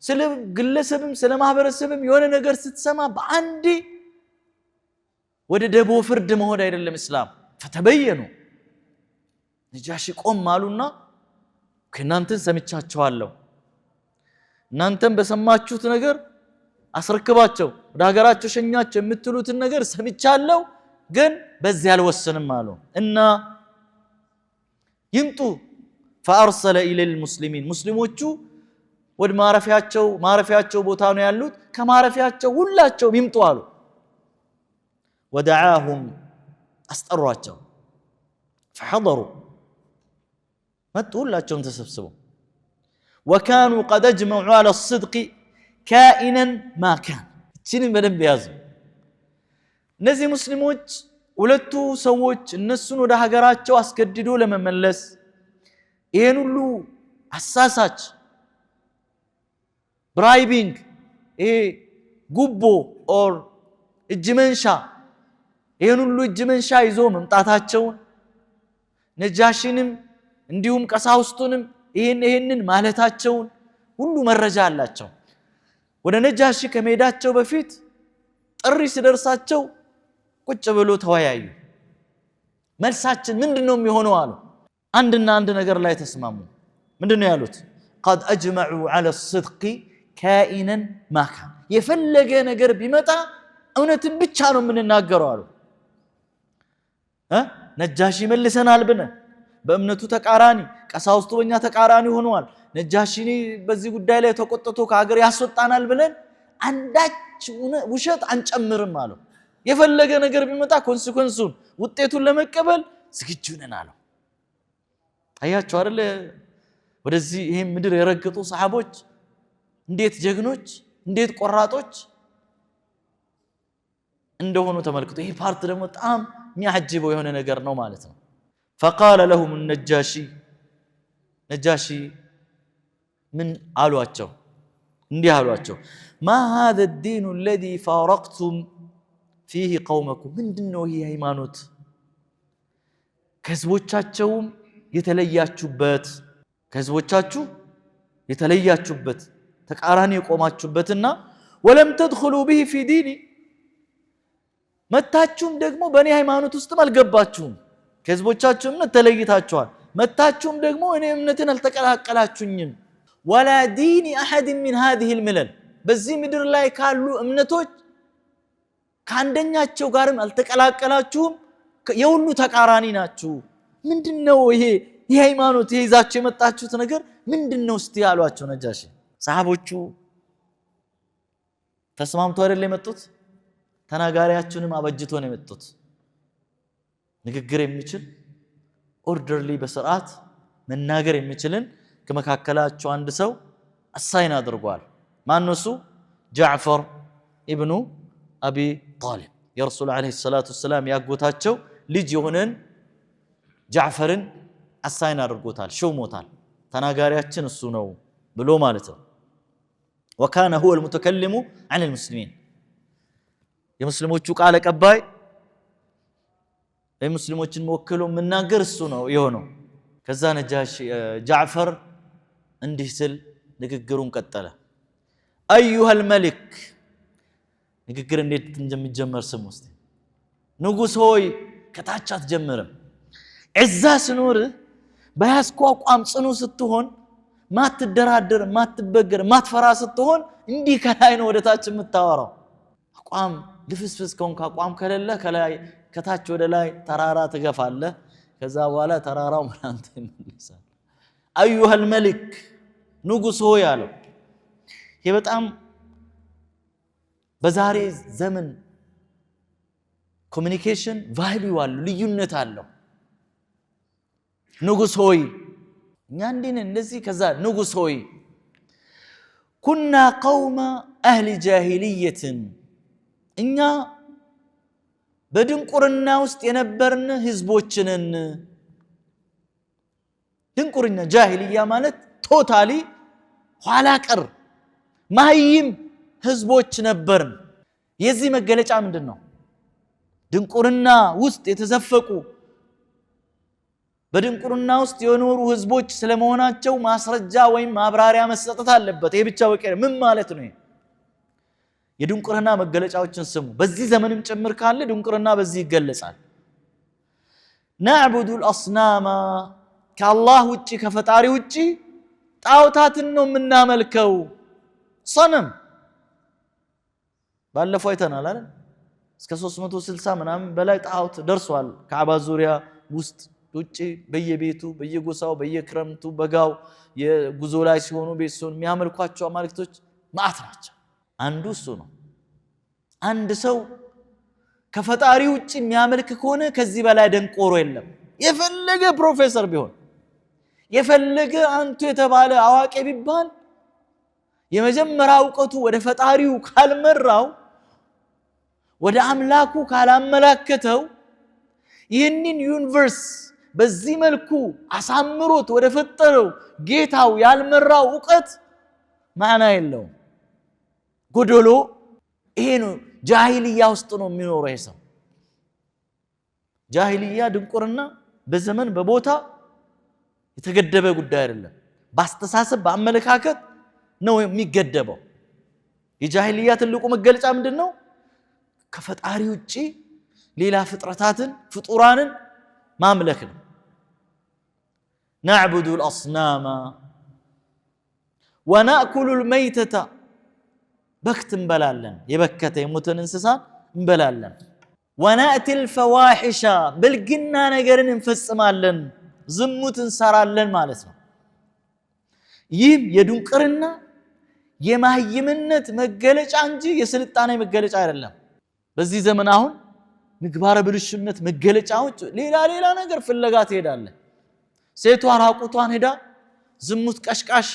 ስለ ግለሰብም ስለ ማህበረሰብም የሆነ ነገር ስትሰማ በአንዴ ወደ ደቦ ፍርድ መሆን አይደለም እስላም فتبينوا ነጃሺ ቆም አሉና ከናንተን ሰምቻቸዋለሁ እናንተም በሰማችሁት ነገር አስረክባቸው ወደ ሀገራቸው ሸኛቸው የምትሉትን ነገር ሰምቻለሁ ግን በዚህ አልወሰንም አሉ እና ይምጡ فارسل الى المسلمين ሙስሊሞቹ ወደ ማረፊያቸው ቦታ ነው ያሉት ከማረፊያቸው ሁላቸው ይምጡ አሉ ودعاهم አስጠሯቸው فحضروا ሁላቸውም ተሰብስበው وكانوا قد اجمعوا على الصدق كائنا ما كان እቺንም በደንብ ያዙ እነዚህ ሙስሊሞች ሁለቱ ሰዎች እነሱን ወደ ሀገራቸው አስገድዶ ለመመለስ ይሄን ሁሉ አሳሳች ብራይቢንግ ጉቦ ኦር እጅመንሻ ይሄን ሁሉ እጅመንሻ ይዞ መምጣታቸው ነጃሺንም እንዲሁም ቀሳውስቱንም ይሄንን ማለታቸው ሁሉ መረጃ አላቸው ወደ ነጃሺ ከመሄዳቸው በፊት ጥሪ ሲደርሳቸው ቁጭ ብሎ ተወያዩ መልሳችን ምንድነው የሚሆነው አሉ አንድና አንድ ነገር ላይ ተስማሙ ምንድነው ያሉት قد اجمعوا على الصدق كائنا ما كان የፈለገ ነገር ቢመጣ እውነትን ብቻ ነው የምንናገረው አሉ ነጃሺ መልሰናል ብነ በእምነቱ ተቃራኒ ቀሳውስቱ በእኛ ተቃራኒ ሆነዋል ነጃሺ በዚህ ጉዳይ ላይ ተቆጥቶ ከሀገር ያስወጣናል ብለን አንዳች ውሸት አንጨምርም አሉ የፈለገ ነገር ቢመጣ ኮንሲኩዌንሱን ውጤቱን ለመቀበል ዝግጁ ነን አሉ አያችሁ አይደል ወደዚህ ይሄ ምድር የረገጡ ሰሃቦች እንዴት ጀግኖች እንዴት ቆራጦች እንደሆኑ ተመልክቶ ይሄ ፓርት ደግሞ በጣም የሚያጅበው የሆነ ነገር ነው ማለት ነው فقال لهم النجاشي نجاشي من አሏቸው እንዲህ አሏቸው ما هذا الدين الذي فارقتم فيه قومكم ምንድነው ይሄ ሃይማኖት ከህዝቦቻቸውም የተለያችሁበት ተቃራኒ የቆማችሁበትና ولم تدخلوا به في ديني መታችሁም ደግሞ በእኔ ሃይማኖት ውስጥ አልገባችሁም ከህዝቦቻችሁም ተለይታችኋል መታችሁም ደግሞ እኔ እምነትን አልተቀላቀላችሁኝም ولا دين احد من هذه الملل በዚህ ምድር ላይ ካሉ እምነቶች ካንደኛቸው ጋርም አልተቀላቀላችሁም የሁሉ ተቃራኒ ናችሁ ምንድነው ይሄ ሃይማኖት ይዛችሁ የመጣችሁት ነገር ምንድነው እስቲ ያሏቸው ነጃሺ ሰሃቦቹ ተስማምተው አይደል የመጡት ተናጋሪያችንም አበጅቶ ነው የመጡት ንግግር የሚችል ኦርደርሊ በስርዓት መናገር የሚችልን ከመካከላቸው አንድ ሰው አሳይን አድርጓል ማነው እሱ ጃዕፈር ኢብኑ አቢ ጣሊብ የረሱል አለይሂ ሰላቱ ወሰለም ያጎታቸው ልጅ የሆነን ጃዕፈርን አሳይን አድርጎታል ሾሞታል ተናጋሪያችን እሱ ነው ብሎ ማለት ነው وكان هو المتكلم عن المسلمين የሙስሊሞቹ ቃል አቀባይ የሙስሊሞችን ወክሎ መናገር እሱ ነው የሆነው ከዛ ነጃሺ ጃዕፈር እንዲህ ስል ንግግሩን ቀጠለ ايها الملك ንግግር እንዴት እንደሚጀመር ስሙ እስቲ ንጉስ ሆይ ከታች አትጀምርም እዛ ስኖር በያስኮ አቋም ጽኑ ስትሆን ማትደራደር ማትበገር ማትፈራ ስትሆን እንዲህ ከላይ ነው ወደታች የምታወራው አቋም ልፍስፍስ ከሆንክ አቋም ከሌለ ከላይ ከታች ወደ ላይ ተራራ ትገፋለህ ከዛ በኋላ ተራራው ምናንተ ይመልሳል ايها الملك ንጉስ ሆይ አለው ይሄ በጣም በዛሬ ዘመን ኮሙኒኬሽን ቫልዩ አለው ልዩነት አለው ንጉስ ሆይ ኛንዲን እንደዚህ ከዛ ንጉስ ሆይ كنا قوم اهل جاهليه እኛ በድንቁርና ውስጥ የነበርን ህዝቦች ነን ድንቁርና ጃሂልያ ማለት ቶታሊ ኋላ ቀር ማህይም ህዝቦች ነበርን የዚህ መገለጫ ምንድነው ድንቁርና ውስጥ የተዘፈቁ በድንቁርና ውስጥ የኖሩ ህዝቦች ስለመሆናቸው ማስረጃ ወይም ማብራሪያ መሰጠት አለበት ይሄ ብቻ በቂ ምን ማለት ነው የድንቁርና መገለጫዎችን ስሙ በዚህ ዘመንም ጭምር ካለ ድንቁርና በዚህ ይገለጻል نعبد الاصنام ከአላህ ውጪ ከፈጣሪ ውጪ ጣውታትን ነው የምናመልከው صنم ባለፈው አይተናል አይደል እስከ 360 ምናምን በላይ ጣውት ደርሷል ካዕባ ዙሪያ ውስጥ ውጪ በየቤቱ በየጎሳው በየክረምቱ በጋው የጉዞ ላይ ሲሆኑ ቤተሰውን የሚያመልኳቸው አማልክቶች ማአት ናቸው አንዱ እሱ ነው አንድ ሰው ከፈጣሪ ውጪ የሚያመልክ ከሆነ ከዚህ በላይ ደንቆሮ የለም የፈለገ ፕሮፌሰር ቢሆን የፈለገ አንቱ የተባለ አዋቂ ቢባል የመጀመሪያ ዕውቀቱ ወደ ፈጣሪው ካልመራው ወደ አምላኩ ካላመላከተው ይህንን ዩኒቨርስ በዚህ መልኩ አሳምሮት ወደ ፈጠረው ጌታው ያልመራው ዕውቀት ማዕና የለው ጎዶሎ ይሄ ነው ጃሂልያ ውስጥ ነው የሚኖረው ሰው ጃሂልያ ድንቁርና በዘመን በቦታ የተገደበ ጉዳይ አይደለም ባስተሳሰብ በአመለካከት ነው የሚገደበው የጃሂልያ ትልቁ መገለጫ ምንድነው ከፈጣሪ ውጪ ሌላ ፍጥረታትን ፍጡራንን ማምለክ ነው نعبد الاصنام وناكل الميتة በክት እንበላለን የበከተ የሞተን እንስሳ እንበላለን وناتي الفواحش ብልግና ነገርን እንፈጽማለን ዝሙት እንሰራለን ማለት ነው ይህ የድንቁርና የማህይምነት መገለጫ እንጂ የስልጣኔ መገለጫ አይደለም በዚህ ዘመን አሁን ምግባረ ብልሽነት መገለጫዎች ሌላ ነገር ፍለጋ ትሄዳለህ ሴቷ ራቁቷን ሄዳ ዝሙት ቀሽቃሽ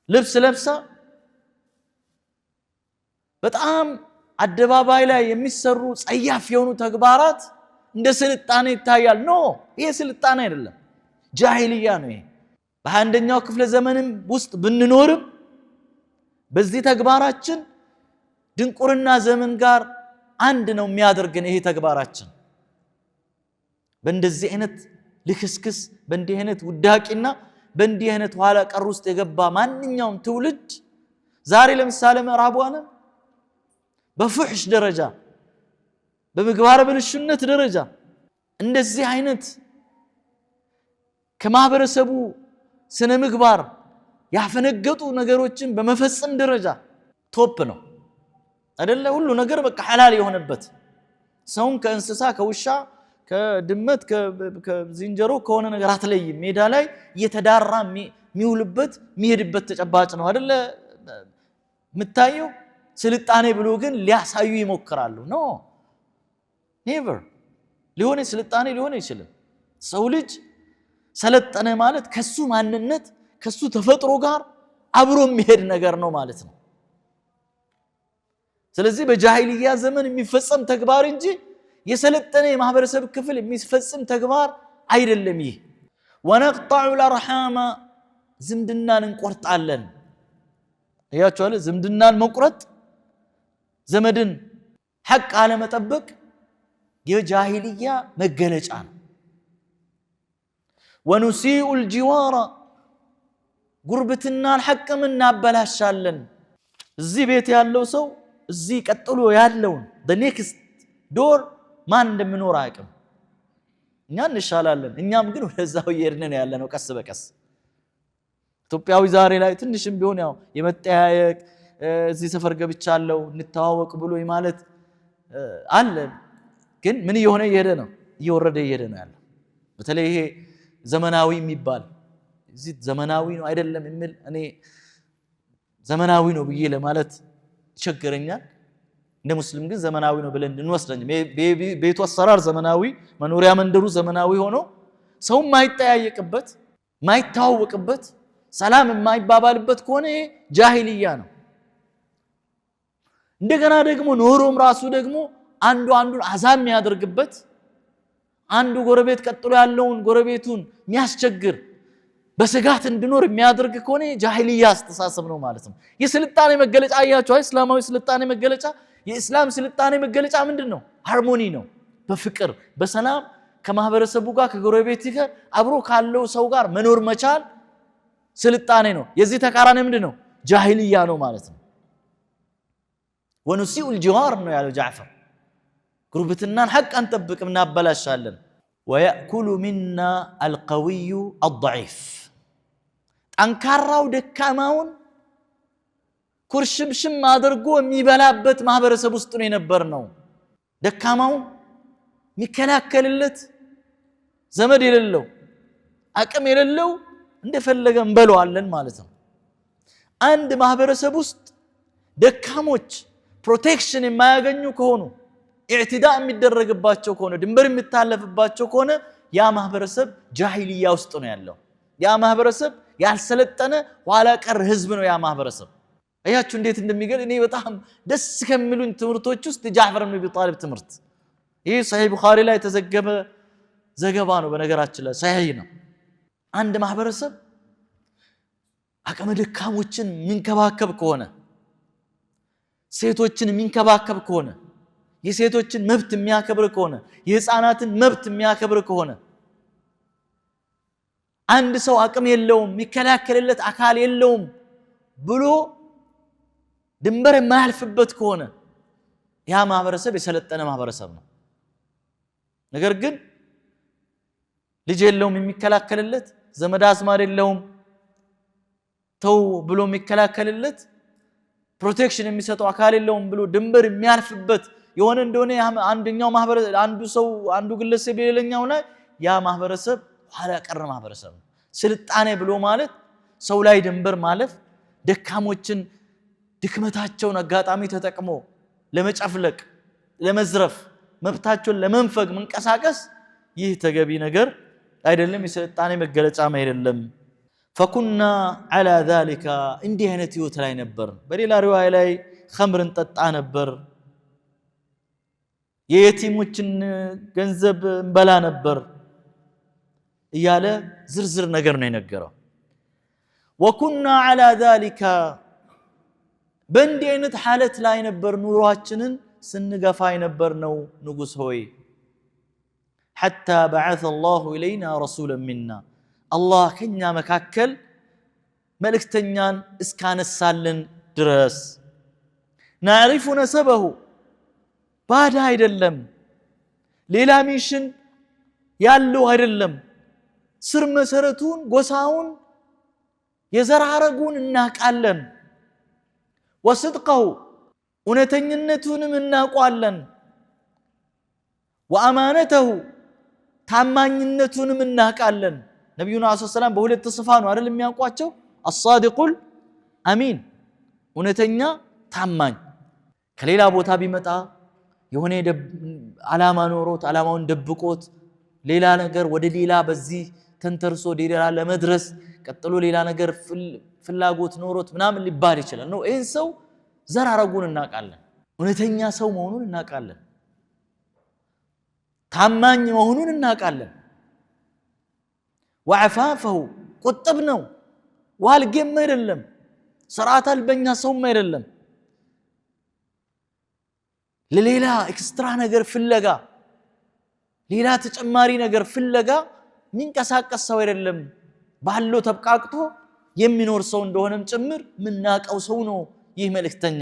ልብስ ለብሳ በጣም አደባባይ ላይ የሚሰሩ ጸያፍ የሆኑ ተግባራት እንደ ስልጣኔ ይታያል ኖ ይሄ ስልጣኔ አይደለም ጃሂልያ ነው ይሄ በአንደኛው ክፍለ ዘመንም ውስጥ ብንኖርም በዚህ ተግባራችን ድንቁርና ዘመን ጋር አንድ ነው የሚያደርገን ይሄ ተግባራችን በእንደዚህ አይነት ልክስክስ በእንዲህ አይነት ውዳቂና በእንዲህ አይነት ኋላ ቀር ውስጥ የገባ ማንኛውም ትውልድ ዛሬ ለምሳሌ ምዕራቡ ዓለም በፍሕሽ ደረጃ በምግባር ብልሽነት ደረጃ እንደዚህ አይነት ከማህበረሰቡ ስነ ምግባር ያፈነገጡ ነገሮችን በመፈጸም ደረጃ ቶፕ ነው አይደለ ሁሉ ነገር በቃ ሐላል የሆነበት ሰውን ከእንስሳ ከውሻ ከድመት ከዝንጀሮ ከሆነ ነገር አትለይም ሜዳ ላይ እየተዳራ የሚውልበት የሚሄድበት ተጨባጭ ነው አይደለ ምታየው ስልጣኔ ብሎ ግን ሊያሳዩ ይሞክራሉ ኖ ኔቨር ሊሆን ስልጣኔ ሊሆን አይችልም ሰው ልጅ ሰለጠነ ማለት ከሱ ማንነት ከሱ ተፈጥሮ ጋር አብሮ የሚሄድ ነገር ነው ማለት ነው ስለዚህ በጃሂልያ ዘመን የሚፈጸም ተግባር እንጂ የሰለጠነ የማህበረሰብ ክፍል የሚፈጸም ተግባር አይደለም ይሄ ወነቅጣዑ الارحام ዝምድናን እንቆርጣለን ያያችኋል ዝምድናን መቁረጥ ዘመድን ሐቅ አለ መጠበቅ የጃሂልያ መገለጫ ነው ونسيء الجوار ጉርብትናን ሐቅም እናበላሻለን እዚህ ቤት ያለው ሰው እዚህ ቀጥሎ ያለውን the next door ማን እንደምኖር አያውቅም እኛ እንሻላለን እኛም ግን ወደዛው እየሄድን ነው ያለነው ቀስ በቀስ ኢትዮጵያዊ ዛሬ ላይ ትንሽም ቢሆን ያው የመጠያየቅ እዚህ ሰፈር ገብቻለሁ እንተዋወቅ ብሎ ማለት አለ ግን ምን እየሆነ እየሄደ ነው እየወረደ እየሄደ ነው ያለው በተለይ ይሄ ዘመናዊ የሚባል እዚህ ዘመናዊ ነው አይደለም የሚል እኔ ዘመናዊ ነው ብዬ ለማለት ይቸገረኛል እንደ ሙስሊም ግን ዘመናዊ ነው ብለን እንወስደኝ ቤቱ አሰራር ዘመናዊ መኖሪያ መንደሩ ዘመናዊ ሆኖ ሰው ማይጠያየቅበት ማይታወቅበት ሰላም የማይባባልበት ከሆነ ጃሂልያ ነው እንደገና ደግሞ ኖሮም ራሱ ደግሞ አንዱን አዛም የሚያደርግበት አንዱ ጎረቤት ቀጥሎ ያለውን ጎረቤቱን የሚያስቸግር በስጋት እንድኖር የሚያደርግ ከሆነ ጃሂልያ አስተሳሰብ ነው ማለት ነው የስልጣኔ መገለጫ አያችሁ እስላማዊ ስልጣኔ መገለጫ የእስላም ስልጣኔ መገለጫ ምንድነው ሃርሞኒ ነው በፍቅር በሰላም ከማህበረሰቡ ጋር ከጎረቤት ጋር አብሮ ካለው ሰው ጋር መኖር መቻል ስልጣኔ ነው የዚህ ተቃራኒ ምንድነው ጃሂልያ ነው ማለት ነው ونسيء الجوار ነው ያለው ጃዕፈር ጉርብትናን ሐቅ አንጠብቅም እናበላሻለን ويأكل منا القوي الضعيف ጠንካራው ደካማውን ኩርሽምሽም አድርጎ የሚበላበት ማህበረሰብ ውስጥ ነው የነበርነው ደካማው ሚከላከልለት ዘመድ የሌለው አቅም የሌለው እንደፈለገ እንበለዋለን ማለት ነው አንድ ማህበረሰብ ውስጥ ደካሞች ፕሮቴክሽን የማያገኙ ከሆኑ ኢዕቲዳእ የሚደረግባቸው ከሆነ ድንበር የሚታለፍባቸው ከሆነ ያ ማህበረሰብ ጃሂልያ ውስጥ ነው ያለው ያ ማህበረሰብ ያልሰለጠነ ኋላ ቀር ህዝብ ነው ያ ማህበረሰብ አያችሁ እንዴት እንደሚገል እኔ በጣም ደስ ከሚሉኝ ትምርቶች ውስጥ ጃዕፈር ኢብኑ አቢ ጣሊብ ትምርት ይሄ ሰሂህ ቡኻሪ ላይ ተዘገበ ዘገባ ነው በነገራችን ላይ ሰሂህ ነው አንድ ማህበረሰብ አቅመ ደካሞችን ሚንከባከብ ከሆነ ሴቶችን ሚንከባከብ ከሆነ የሴቶችን መብት የሚያከብር ከሆነ የህፃናትን መብት የሚያከብር ከሆነ አንድ ሰው አቅም የለውም ሚከላከልለት አካል የለውም ብሎ ድንበር የማያልፍበት ከሆነ ያ ማህበረሰብ የሰለጠነ ማህበረሰብ ነው ነገር ግን ልጅ የለውም የሚከላከልለት ዘመድ አዝማድ የለውም ተው ብሎ የሚከላከልለት ፕሮቴክሽን የሚሰጠው አካል የለውም ብሎ ድንበር የሚያልፍበት የሆነ እንደሆነ አንደኛው ማህበረሰብ አንዱ ግለሰብ የሌለኛው ላይ ያ ማህበረሰብ ኋላ ቀር ማህበረሰብ ነው ስልጣኔ ብሎ ማለት ሰው ላይ ድንበር ማለፍ ደካሞችን ድክመታቸውን አጋጣሚ ተጠቅሞ ለመጨፍለቅ ለመዝረፍ መብታቸውን ለመንፈግ መንቀሳቀስ ይህ ተገቢ ነገር አይደለም የስልጣኔ መገለጫም አይደለም فكنا على ذلك እንዲህ አይነት ህይወት ላይ ነበር በሌላ ሪዋያ ላይ ኸምርን ጠጣ ነበር የየቲሞችን ገንዘብ እንበላ ነበር እያለ ዝርዝር ነገር ነው የነገረው። ወኩና ዐላ ዛሊካ በእንዲህ አይነት ሐለት ላይ ነበር ኑሯችንን ስንገፋ የነበር ነው ንጉሥ ሆይ። ሐታ በዐሰ አላሁ ኢለይና ረሱለን ሚና አላህ ከኛ መካከል መልእክተኛን እስካነሳልን ድረስ ናዕሪፉ ነሰበሁ ባዳ አይደለም፣ ሌላ ሚሽን ያለው አይደለም፣ ስር መሰረቱን ጎሳውን የዘር ሐረጉን እናቃለን። ወስድቀሁ እውነተኝነቱንም እናውቋለን። ወአማነተሁ ታማኝነቱንም እናቃለን። ነቢዩና ሰለላሁ ዐለይሂ ወሰለም በሁለት ስፋ ነው አይደል የሚያውቋቸው? አሳዲቁል አሚን እውነተኛ ታማኝ። ከሌላ ቦታ ቢመጣ የሆነ ዓላማ ኖሮት ዓላማውን ደብቆት ሌላ ነገር ወደ ሌላ በዚህ ተንተርሶ ሌላ ለመድረስ ቀጥሎ ሌላ ነገር ፍላጎት ኖሮት ምናምን ሊባል ይችላል ነው። ይህን ሰው ዘር ሐረጉን እናቃለን፣ እውነተኛ ሰው መሆኑን እናቃለን፣ ታማኝ መሆኑን እናቃለን። ወዐፋፈሁ ቁጥብ ነው፣ ዋልጌም አይደለም፣ ስርዓት አልበኛ ሰውም አይደለም። ለሌላ ኤክስትራ ነገር ፍለጋ ሌላ ተጨማሪ ነገር ፍለጋ ሚንቀሳቀስ ሰው አይደለም። ባለው ተብቃቅቶ የሚኖር ሰው እንደሆነም ጭምር ምናቀው ሰው ነው። ይህ መልእክተኛ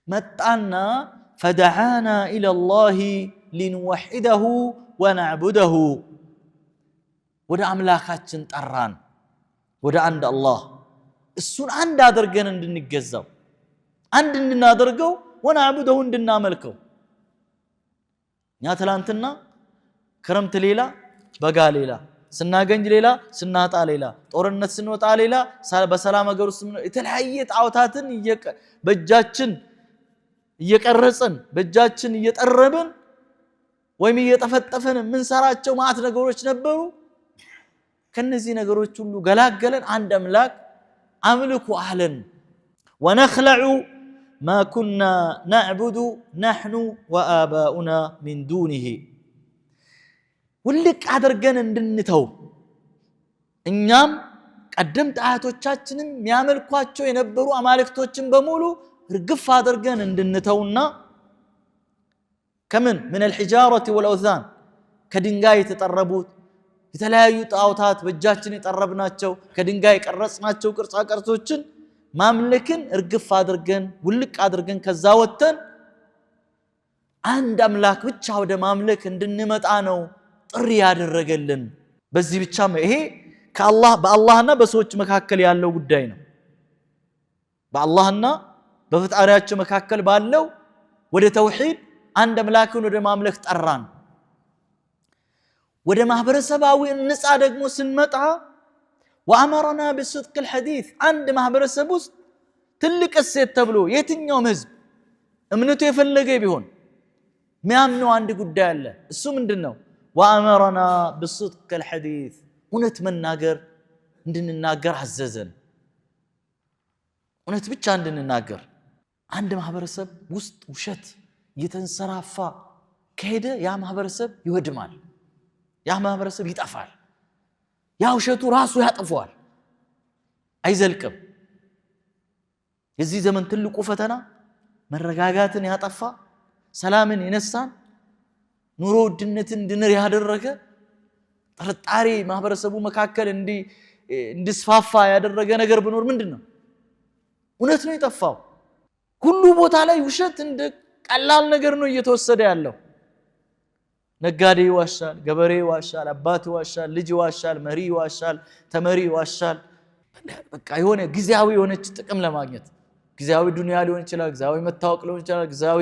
መጣና ፈደዓና ኢለላሂ ሊንወሒደሁ ወነዕቡደሁ ወደ አምላካችን ጠራን፣ ወደ አንድ አላህ እሱን አንድ አድርገን እንድንገዛው አንድ እንድናደርገው ወነዕቡደሁ እንድናመልከው። እኛ ትላንትና ክረምት ሌላ በጋ ሌላ፣ ስናገኝ ሌላ ስናጣ ሌላ፣ ጦርነት ስንወጣ ሌላ፣ በሰላም ሀገር ውስጥ የተለያየ ጣዖታትን በእጃችን እየቀረጽን በእጃችን እየጠረብን ወይም እየጠፈጠፈን የምንሰራቸው ማዕት ነገሮች ነበሩ። ከነዚህ ነገሮች ሁሉ ገላገለን አንድ አምላክ አምልኩ አለን። ወነኽለዑ ማ ኩና ነዕቡዱ ነሕኑ ወአባኡና ሚን ዱኒሂ ውልቅ አድርገን እንድንተው እኛም ቀደምት አያቶቻችንም የሚያመልኳቸው የነበሩ አማልክቶችን በሙሉ እርግፍ አድርገን እንድንተውና ከምን ምን الحجارة والأوثان ከድንጋይ የተጠረቡት የተለያዩ ጣዖታት በእጃችን የጠረብናቸው ከድንጋይ የቀረጽናቸው ቅርጻ ቅርጾችን ማምለክን እርግፍ አድርገን ውልቅ አድርገን ከዛ ወተን አንድ አምላክ ብቻ ወደ ማምለክ እንድንመጣ ነው ጥሪ ያደረገልን። በዚህ ብቻ ይሄ በአላህና በሰዎች መካከል ያለው ጉዳይ ነው። በአላህና በፈጣሪያቸው መካከል ባለው ወደ ተውሂድ አንድ አምላክን ወደ ማምለክ ጠራን። ወደ ማህበረሰባዊ እንጻ ደግሞ ስንመጣ ወአመረና بصدق الحديث አንድ ማህበረሰብ ውስጥ ትልቅ እሴት ተብሎ የትኛውም ህዝብ እምነቱ የፈለገ ቢሆን የሚያምነው አንድ ጉዳይ አለ። እሱ ምንድነው? ወአመረና بصدق الحديث እውነት መናገር እንድንናገር አዘዘን። እውነት ብቻ እንድንናገር። አንድ ማህበረሰብ ውስጥ ውሸት እየተንሰራፋ ከሄደ ያ ማህበረሰብ ይወድማል፣ ያ ማህበረሰብ ይጠፋል፣ ያ ውሸቱ ራሱ ያጠፋዋል፣ አይዘልቅም። የዚህ ዘመን ትልቁ ፈተና መረጋጋትን ያጠፋ፣ ሰላምን የነሳን፣ ኑሮ ውድነትን እንድንር ያደረገ፣ ጥርጣሬ ማህበረሰቡ መካከል እንዲስፋፋ ያደረገ ነገር ቢኖር ምንድነው? እውነት ነው የጠፋው። ሁሉ ቦታ ላይ ውሸት እንደ ቀላል ነገር ነው እየተወሰደ ያለው። ነጋዴ ይዋሻል፣ ገበሬ ይዋሻል፣ አባት ይዋሻል፣ ልጅ ይዋሻል፣ መሪ ይዋሻል፣ ተመሪ ይዋሻል። በቃ የሆነ ጊዜያዊ የሆነች ጥቅም ለማግኘት ጊዜያዊ ዱንያ ሊሆን ይችላል፣ ጊዜያዊ መታወቅ ሊሆን ይችላል፣ ጊዜያዊ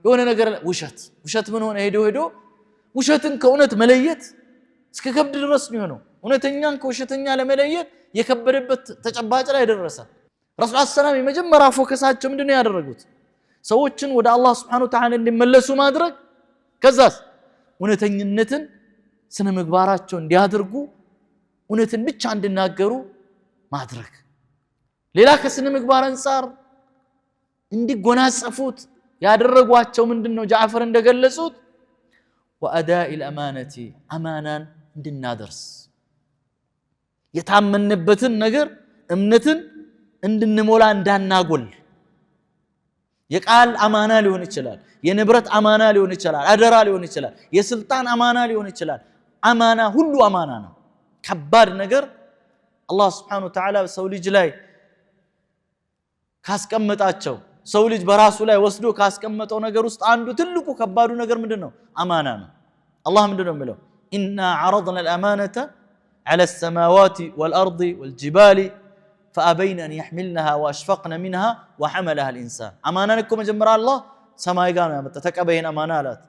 የሆነ ነገር ውሸት ምን ሆነ ሄዶ ውሸትን ከእውነት መለየት እስከ ከብድ ድረስ ነው የሆነው። እውነተኛን ከውሸተኛ ለመለየት የከበደበት ተጨባጭ ላይ ደረሰ። ረሱል ሰለላሁ ዐለይሂ ወሰለም የመጀመሪያ ፎከሳቸው ምንድነው ያደረጉት? ሰዎችን ወደ አላህ Subhanahu Wa Ta'ala እንዲመለሱ ማድረግ፣ ከዛስ እውነተኝነትን ስነ ምግባራቸው እንዲያደርጉ እውነትን ብቻ እንዲናገሩ ማድረግ። ሌላ ከስነ ምግባር አንፃር እንዲጎናጸፉት ያደረጓቸው ምንድነው? ጃዕፈር እንደገለጹት وأداء الأمانة أمانا እንድናደርስ የታመንበትን ነገር እምነትን እንድንሞላ እንዳናጎል የቃል አማና ሊሆን ይችላል የንብረት አማና ሊሆን ይችላል አደራ ሊሆን ይችላል የስልጣን አማና ሊሆን ይችላል አማና ሁሉ አማና ነው ከባድ ነገር አላህ Subhanahu Wa Ta'ala ሰው ልጅ ላይ ካስቀመጣቸው ሰው ልጅ በራሱ ላይ ወስዶ ካስቀመጠው ነገር ውስጥ አንዱ ትልቁ ከባዱ ነገር ምንድነው አማና ነው አላህ ምንድነው የሚለው إنا عرضنا الأمانة على السماوات والأرض والجبال فأبين أن يحملنها وأشفقن منها وحملها الإنسان أمانة لكم جمر الله سماي قانوا يا متى تكبين أمانات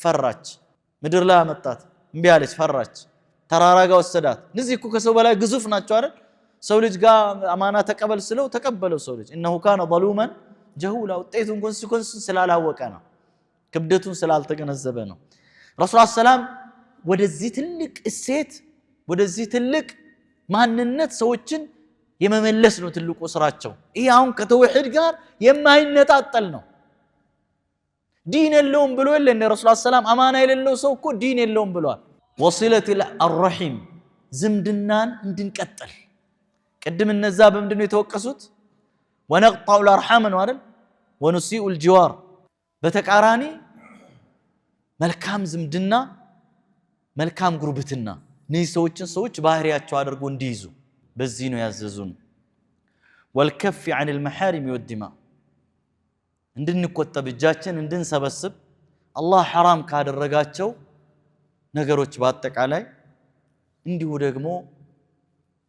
فرج مدر لا متات مبيالج فرج تراراقا والسدات نزيكو كسوبا لا قزفنا تشوارد سولج قا أمانة تقبل سلو تقبلوا سولج إنه كان ظلوما جهولا وتأيتون كنس سلالة هو كان كبدتون سلالة تقنزبينه رسول الله السلام ወደዚህ ትልቅ እሴት ወደዚህ ትልቅ ማንነት ሰዎችን የመመለስ ነው ትልቁ ስራቸው ይሄ አሁን ከተውሂድ ጋር የማይነጣጠል ነው ዲን የለውም ብሎ የለ እንደ ረሱል ሰላም አማና የሌለው ሰው እኮ ዲን የለውም ብሏል ወሲለት الرحم ዝምድናን እንድንቀጥል ቅድም እነዛ በምንድነው የተወቀሱት ونقطع الارحام ነው አይደል ونسيء الجوار በተቃራኒ መልካም ዝምድና መልካም ጉርብትና እነዚህ ሰዎች ባህሪያቸው አድርጎ እንዲይዙ በዚህ ነው ያዘዙን والكف عن المحارم والدماء እንድንቆጠብ እጃችን እንድንሰበስብ አላህ حرام ካደረጋቸው ነገሮች በአጠቃላይ እንዲሁ ደግሞ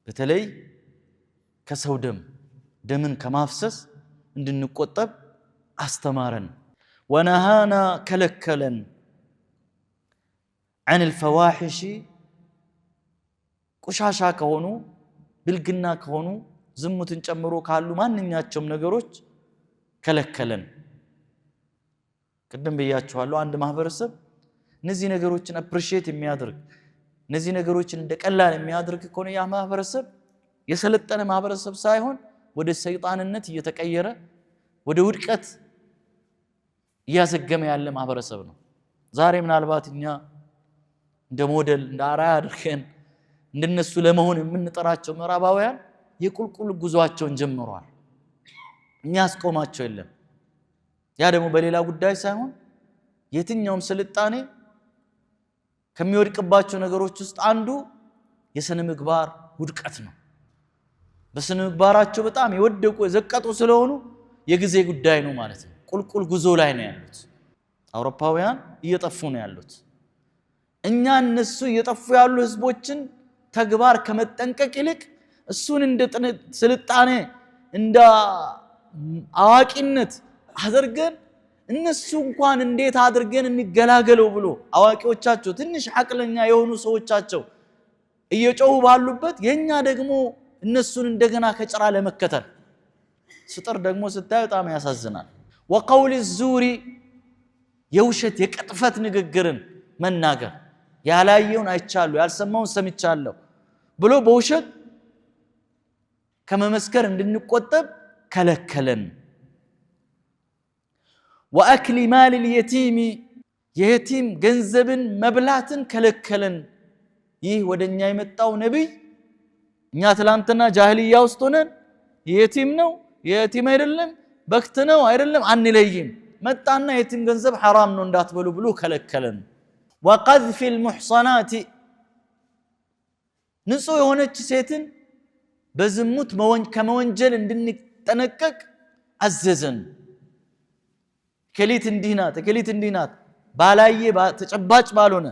በተለይ ከሰው ደምን ከማፍሰስ እንድንቆጠብ አስተማረን ونهانا كلكلن عن الفواحش ቆሻሻ ከሆኑ ብልግና ከሆኑ ዝሙትን ጨምሮ ካሉ ማንኛቸውም ነገሮች ከለከለን ቅድም በያችኋለሁ አንድ ማህበረሰብ እነዚህ ነገሮችን አፕሪሺየት የሚያደርግ እነዚህ ነገሮችን እንደቀላል የሚያደርግ ከሆነ ያ ማህበረሰብ የሰለጠነ ማህበረሰብ ሳይሆን ወደ ሰይጣንነት እየተቀየረ ወደ ውድቀት እያዘገመ ያለ ማህበረሰብ ነው ዛሬ ምናልባት እኛ እንደ ሞዴል እንደ አራያ አድርገን እንደነሱ ለመሆን የምንጠራቸው ምዕራባውያን የቁልቁል ጉዟቸውን ጀምረዋል እኛ አስቆማቸው የለም ያ ደግሞ በሌላ ጉዳይ ሳይሆን የትኛውም ስልጣኔ ከሚወድቅባቸው ነገሮች ውስጥ አንዱ የስነ ምግባር ውድቀት ነው በስነ ምግባራቸው በጣም የወደቁ የዘቀጡ ስለሆኑ የጊዜ ጉዳይ ነው ማለት ነው ቁልቁል ጉዞ ላይ ነው ያሉት አውሮፓውያን እየጠፉ ነው ያሉት እኛ እነሱ እየጠፉ ያሉ ህዝቦችን ተግባር ከመጠንቀቅ ይልቅ እሱን እንደ ስልጣኔ እንደ አዋቂነት አድርገን እነሱ እንኳን እንዴት አድርገን እንገላገለው ብሎ አዋቂዎቻቸው ትንሽ አቅለኛ የሆኑ ሰዎቻቸው እየጮሁ ባሉበት የኛ ደግሞ እነሱን እንደገና ከጭራ ለመከተል ስጥር ደግሞ ስታይ በጣም ያሳዝናል وقول الزور የውሸት የቅጥፈት ንግግርን መናገር ያላየውን አይቻሉ ያልሰማውን ሰምቻለሁ ብሎ በውሸት ከመመስከር እንድንቆጠብ ከለከለን واكل مال اليتيم የየቲም ገንዘብን መብላትን ከለከለን ይህ ወደኛ የመጣው ነብይ እኛ ትላንትና ጃሂልያ ውስጥ ሆነን የየቲም ነው የየቲም አይደለም በክት ነው አይደለም አንለይም መጣና የቲም ገንዘብ حرام ነው እንዳትበሉ ብሎ ከለከለን وقذف المحصنات ንጹህ የሆነች ሴትን በዝሙት ከመወንጀል እንድንጠነቀቅ አዘዘን ከሊት እንዲናት ባላየ ተጨባጭ ባልሆነ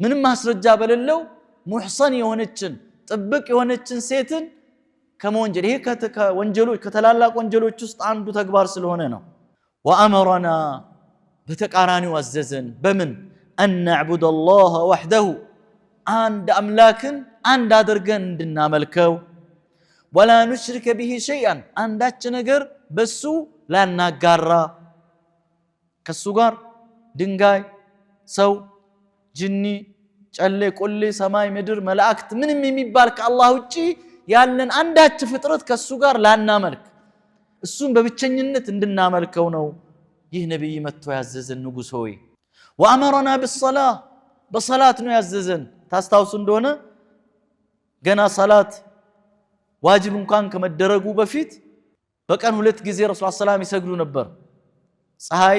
ምንም ማስረጃ በሌለው ሙህሰን የሆነችን ጥብቅ የሆነችን ሴትን ከመወንጀል ይሄ ከወንጀሎች ከተላላቅ ወንጀሎች ውስጥ አንዱ ተግባር ስለሆነ ነው ወአመረና በተቃራኒው አዘዘን በምን أن نعبد الله وحده عند أملاك عند أدرجن دنا ملكو ولا نشرك به شيئا عندك نجر بسو لا نجارا كسوغار دنجاي سو جني جلّي كل سماي مدر ملاكت من يميبالك الله وجي ያለን አንዳች ፍጥረት ከሱ ጋር ላናመልክ እሱን በብቸኝነት እንድናመልከው ነው ይህ ነብይ መጥቶ ያዘዘን ንጉስ ሆይ وأمرنا بالصلاة بصلاة ነው ያዘዘን ታስታውሱ እንደሆነ ገና ሰላት ዋጅብ እንኳን ከመደረጉ በፊት በቀን 2 ጊዜ ረሱል ሰላም ይሰግዱ ነበር ፀሐይ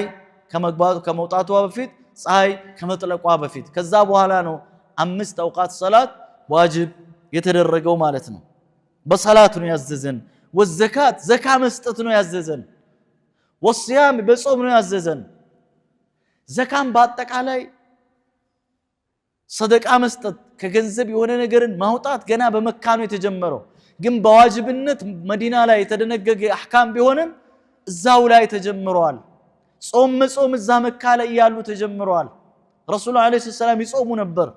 ከመውጣቷ በፊት ፀሐይ ከመጥለቋ በፊት ከዛ በኋላ ነው 5 አውቃት ሰላት ዋጅብ የተደረገው ማለት ነው በሰላት ነው ያዘዘን ወዘካት ዘካ መስጠት ነው ያዘዘን ወስያም በጾም ነው ያዘዘን ዘካም በአጠቃላይ ሰደቃ መስጠት ከገንዘብ የሆነ ነገርን ማውጣት ገና በመካ ነው የተጀመረው ግን በዋጅብነት መዲና ላይ የተደነገገ አህካም ቢሆንም እዛው ላይ ተጀምሯል ጾም መጾም እዛ መካ ላይ ያሉ ተጀምሯል ረሱል አለይሂ ሰላም ይጾሙ ነበር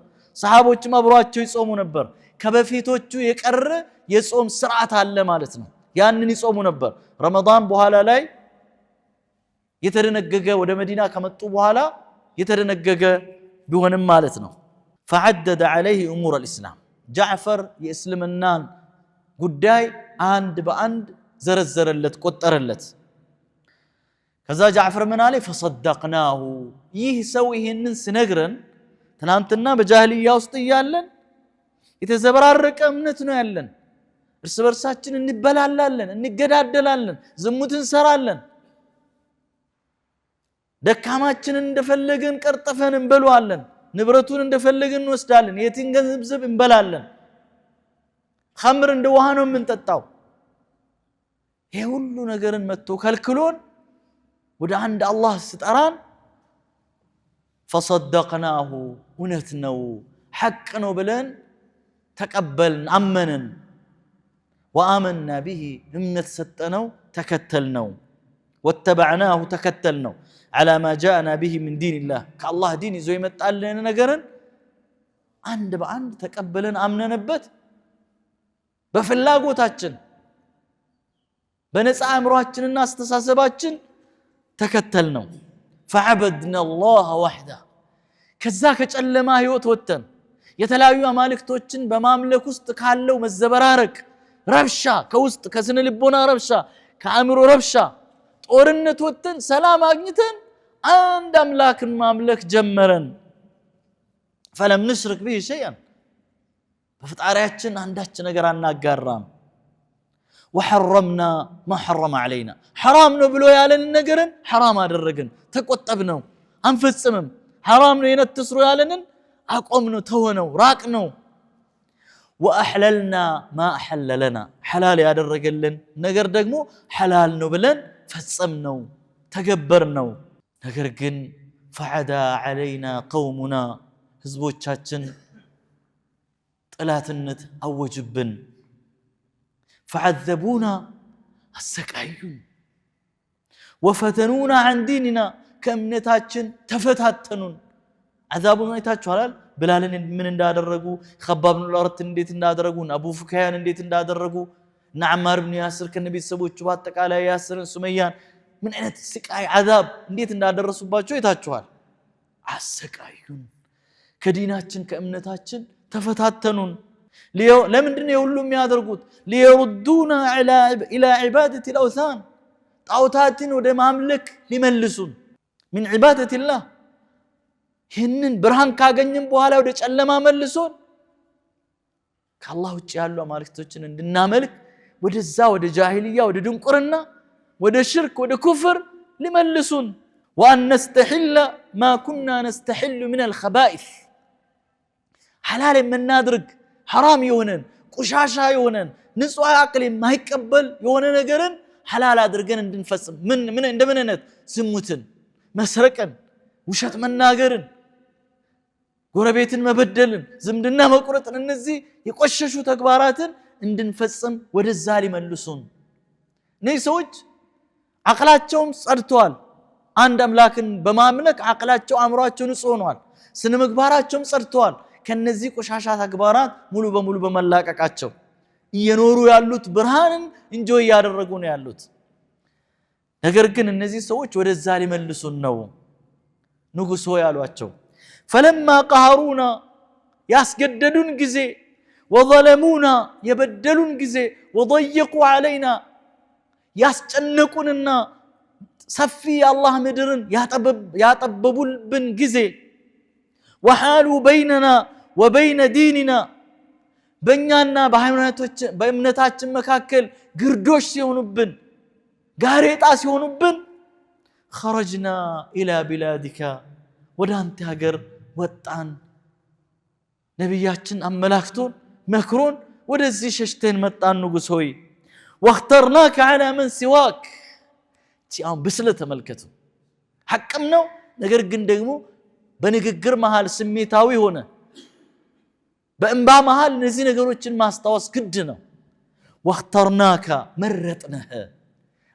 ሰሃቦችም አብሯቸው ይጾሙ ነበር ከበፊቶቹ የቀረ የጾም ስርዓት አለ ማለት ነው ያንን ይጾሙ ነበር ረመዳን በኋላ ላይ የተደነገገ ወደ መዲና ከመጡ በኋላ የተደነገገ ቢሆንም ማለት ነው فعدد عليه امور الاسلام جعفر የእስልምናን ጉዳይ አንድ በአንድ ዘረዘረለት ቆጠረለት ከዛ ጃዕፈር ምን አለ فصدقناه ይህ ሰው ይሄንን ሲነግረን ትናንትና በጃሂልያ ውስጥ ያለን የተዘበራረቀ እምነት ነው ያለን እርስ በርሳችን እንበላላለን እንገዳደላለን ዝሙት እንሰራለን ደካማችንን እንደፈለገን ቀርጠፈን እንበሏለን ንብረቱን እንደፈለገን እንወስዳለን የቲን ገንዘብ እንበላለን ኸምር እንደ ውሃ ነው የምንጠጣው ይሄ ሁሉ ነገርን መጥቶ ከልክሎን ወደ አንድ አላህ ስጠራን فصدقناه እውነት ነው ሐቅ ነው ብለን ተቀበልን አመንን وآمنا به እምነት ሰጠነው ተከተልነው واتبعناه ተከተልነው على ما جاءنا به من دين الله كالله دين يزو يمጣልን ነገርን አንድ በአንድ ተቀበልን አምነንበት በፍላጎታችን በነፃ አእምሮአችንና አስተሳሰባችን ተከተልነው فعبدنا الله وحده ከዛ ከጨለማ ህይወት ወጥተን የተለያዩ አማልክቶችን በማምለክ ውስጥ ካለው መዘበራረቅ ረብሻ ከውስጥ ከስነ ልቦና ረብሻ ከአእምሮ ረብሻ ጦርነት ወጥተን ሰላም አግኝተን አንድ አምላክን ማምለክ ጀመረን فلم نشرك به شيئا በፈጣሪያችን አንዳች ነገር አናጋራም وحرمنا ما حرم علينا حرام ነው ብሎ ያለን ነገርን حرام አደረግን ተቆጠብነው አንፈጽምም حرام ነው የነትስሩ ያለንን አቆምነው ተወነው ራቅነው واحللنا ما احل لنا حلال ያደረገልን ነገር ደግሞ حلال ነው ብለን ፈጸምነው ተገበርነው ነገር ግን فعدا علينا قومنا ህዝቦቻችን ጥላትነት አወጅብን فعذبونا አሰቃዩን وفتنونا عن ديننا ከእምነታችን ተፈታተኑን عذابون አይታችኋል ብላልን ምን እንዳደረጉ خباب بن الارت እንዴት እንዳደረጉ አቡ ፉካያን እንዴት እንዳደረጉ ነዓማር ብን ያስር ከነቢይ ሰቦቹ በአጠቃላይ ያስርን ሱመያን ምን አይነት ስቃይ عذاب እንዴት እንዳደረሱባቸው አይታችኋል አሰቃዩን ከዲናችን ከእምነታችን ተፈታተኑን ለምንድን ነው ሁሉ የሚያደርጉት ليردونا الى عباده الاوثان ጣዖታትን ወደ ማምለክ ሊመልሱን من عباده الله ይህንን ብርሃን ካገኘን በኋላ ወደ ጨለማ መልሶን ከአላህ ውጭ ያሉ አማልክቶችን እንድናመልክ ወደዛ ወደ ጃሂልያ ወደ ድንቁርና ወደ ሽርክ ወደ ኩፍር ሊመልሱን وأن نستحل ما كنا نستحل من الخبائث حلال من نادرك حرام يونن قشاشا يونن نسوا عقل ما يقبل يونن ነገርን حلال አድርገን እንድንፈጽም ምን እንደምንነት ዝሙትን መስረቅን ውሸት መናገርን ጎረቤትን መበደልን ዝምድና መቁረጥን እነዚህ የቆሸሹ ተግባራትን እንድንፈጽም ወደዛ ሊመልሱን እነዚህ ሰዎች አቅላቸውም ጸድቷል አንድ አምላክን በማምለክ አቅላቸው አእምሮአቸው ንጹህ ሆኗል ስነ ምግባራቸውም ጸድቷል ከነዚህ ቆሻሻ ተግባራት ሙሉ በሙሉ በመላቀቃቸው እየኖሩ ያሉት ብርሃንን እንጆይ ያደረጉ ነው ያሉት ነገር ግን እነዚህ ሰዎች ወደዛ ሊመልሱን ነው ንጉስ ሆይ ያሏቸው فلما قهرونا ያስገደዱን ጊዜ وظلمونا የበደሉን ጊዜ وضيقوا علينا ያስጨነቁንና ሰፊ አላህ ምድርን ያጠበቡልብን ጊዜ ወሐሉ በይነና ወበይነ ዲንና በእኛና በእምነታችን መካከል ግርዶሽ ሲሆኑብን ጋሬጣ ሲሆኑብን خرجنا إلى بلادك ወደ አንተ ሀገር ወጣን ነብያችን አመላክቶን መክሮን ወደዚህ ሸሽተን መጣን ንጉስ ሆይ واخترناك على من سواك ቲያው በስለ ተመልከቱ ሐቅም ነው ነገር ግን ደግሞ በንግግር መሃል ስሜታዊ ሆነ በእንባ መሃል እነዚህ ነገሮችን ማስታወስ ግድ ነው واخترناك መረጥነህ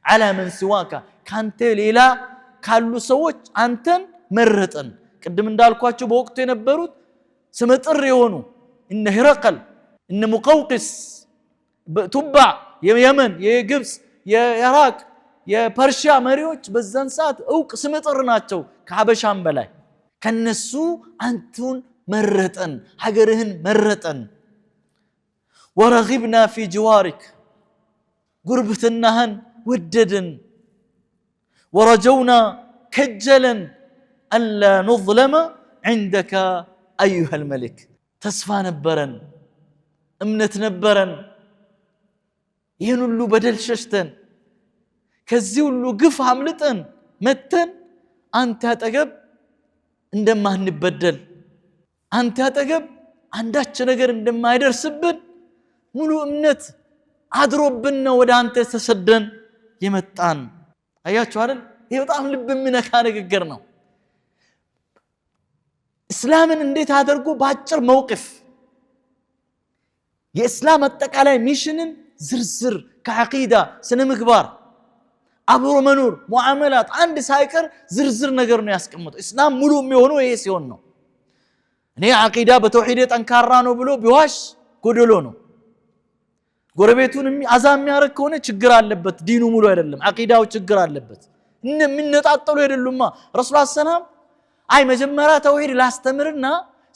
على من سواك ካንተ ሌላ ካሉ ሰዎች አንተን መረጠን ቅድም እንዳልኳችሁ በወቅቱ የነበሩት ስመጥር የሆኑ እነ ሂረቀል እነ ሙቀውቅስ ቱባ የየመን የግብጽ የኢራቅ የፐርሺያ መሪዎች በዛን ሰዓት ዕውቅ ስመጥር ናቸው ከሐበሻም በላይ ከነሱ አንቱን መረጠን ሀገርህን መረጠን ورغبنا في جوارك ጉርብትናህን ወደድን ورجونا كجلا ألا نظلم عندك أيها الملك تسفى نبرا امنت نبرا ينولو بدل ششتن كزيولو قف عملتن متن أنت هتقب عندما هنبدل أنت هتقب عندك نقر عندما يدرسبن ملو امنت عدربنا ودا أنت تسدن يمتان አያችሁ አይደል ይሄ በጣም ልብ የሚነካ ንግግር ነው እስላምን እንዴት አድርጎ ባጭር መውቅፍ የእስላም አጠቃላይ ሚሽንን ዝርዝር ከአቂዳ ስነ ምግባር አብሮ መኖር ሙዓመላት አንድ ሳይቀር ዝርዝር ነገር ነው ያስቀምጠው እስላም ሙሉ የሚሆነው ይሄ ሲሆን ነው እኔ አቂዳ በተውሂድ ጠንካራ ነው ብሎ ቢዋሽ ጎደሎ ነው ጎረቤቱን አዛም የሚያረክ ከሆነ ችግር አለበት ዲኑ ሙሉ አይደለም አቂዳው ችግር አለበት እንነጣጣሉ አይደሉማ ረሱላህ ሰላም አይ መጀመሪያ ተውሂድ ላስተምርና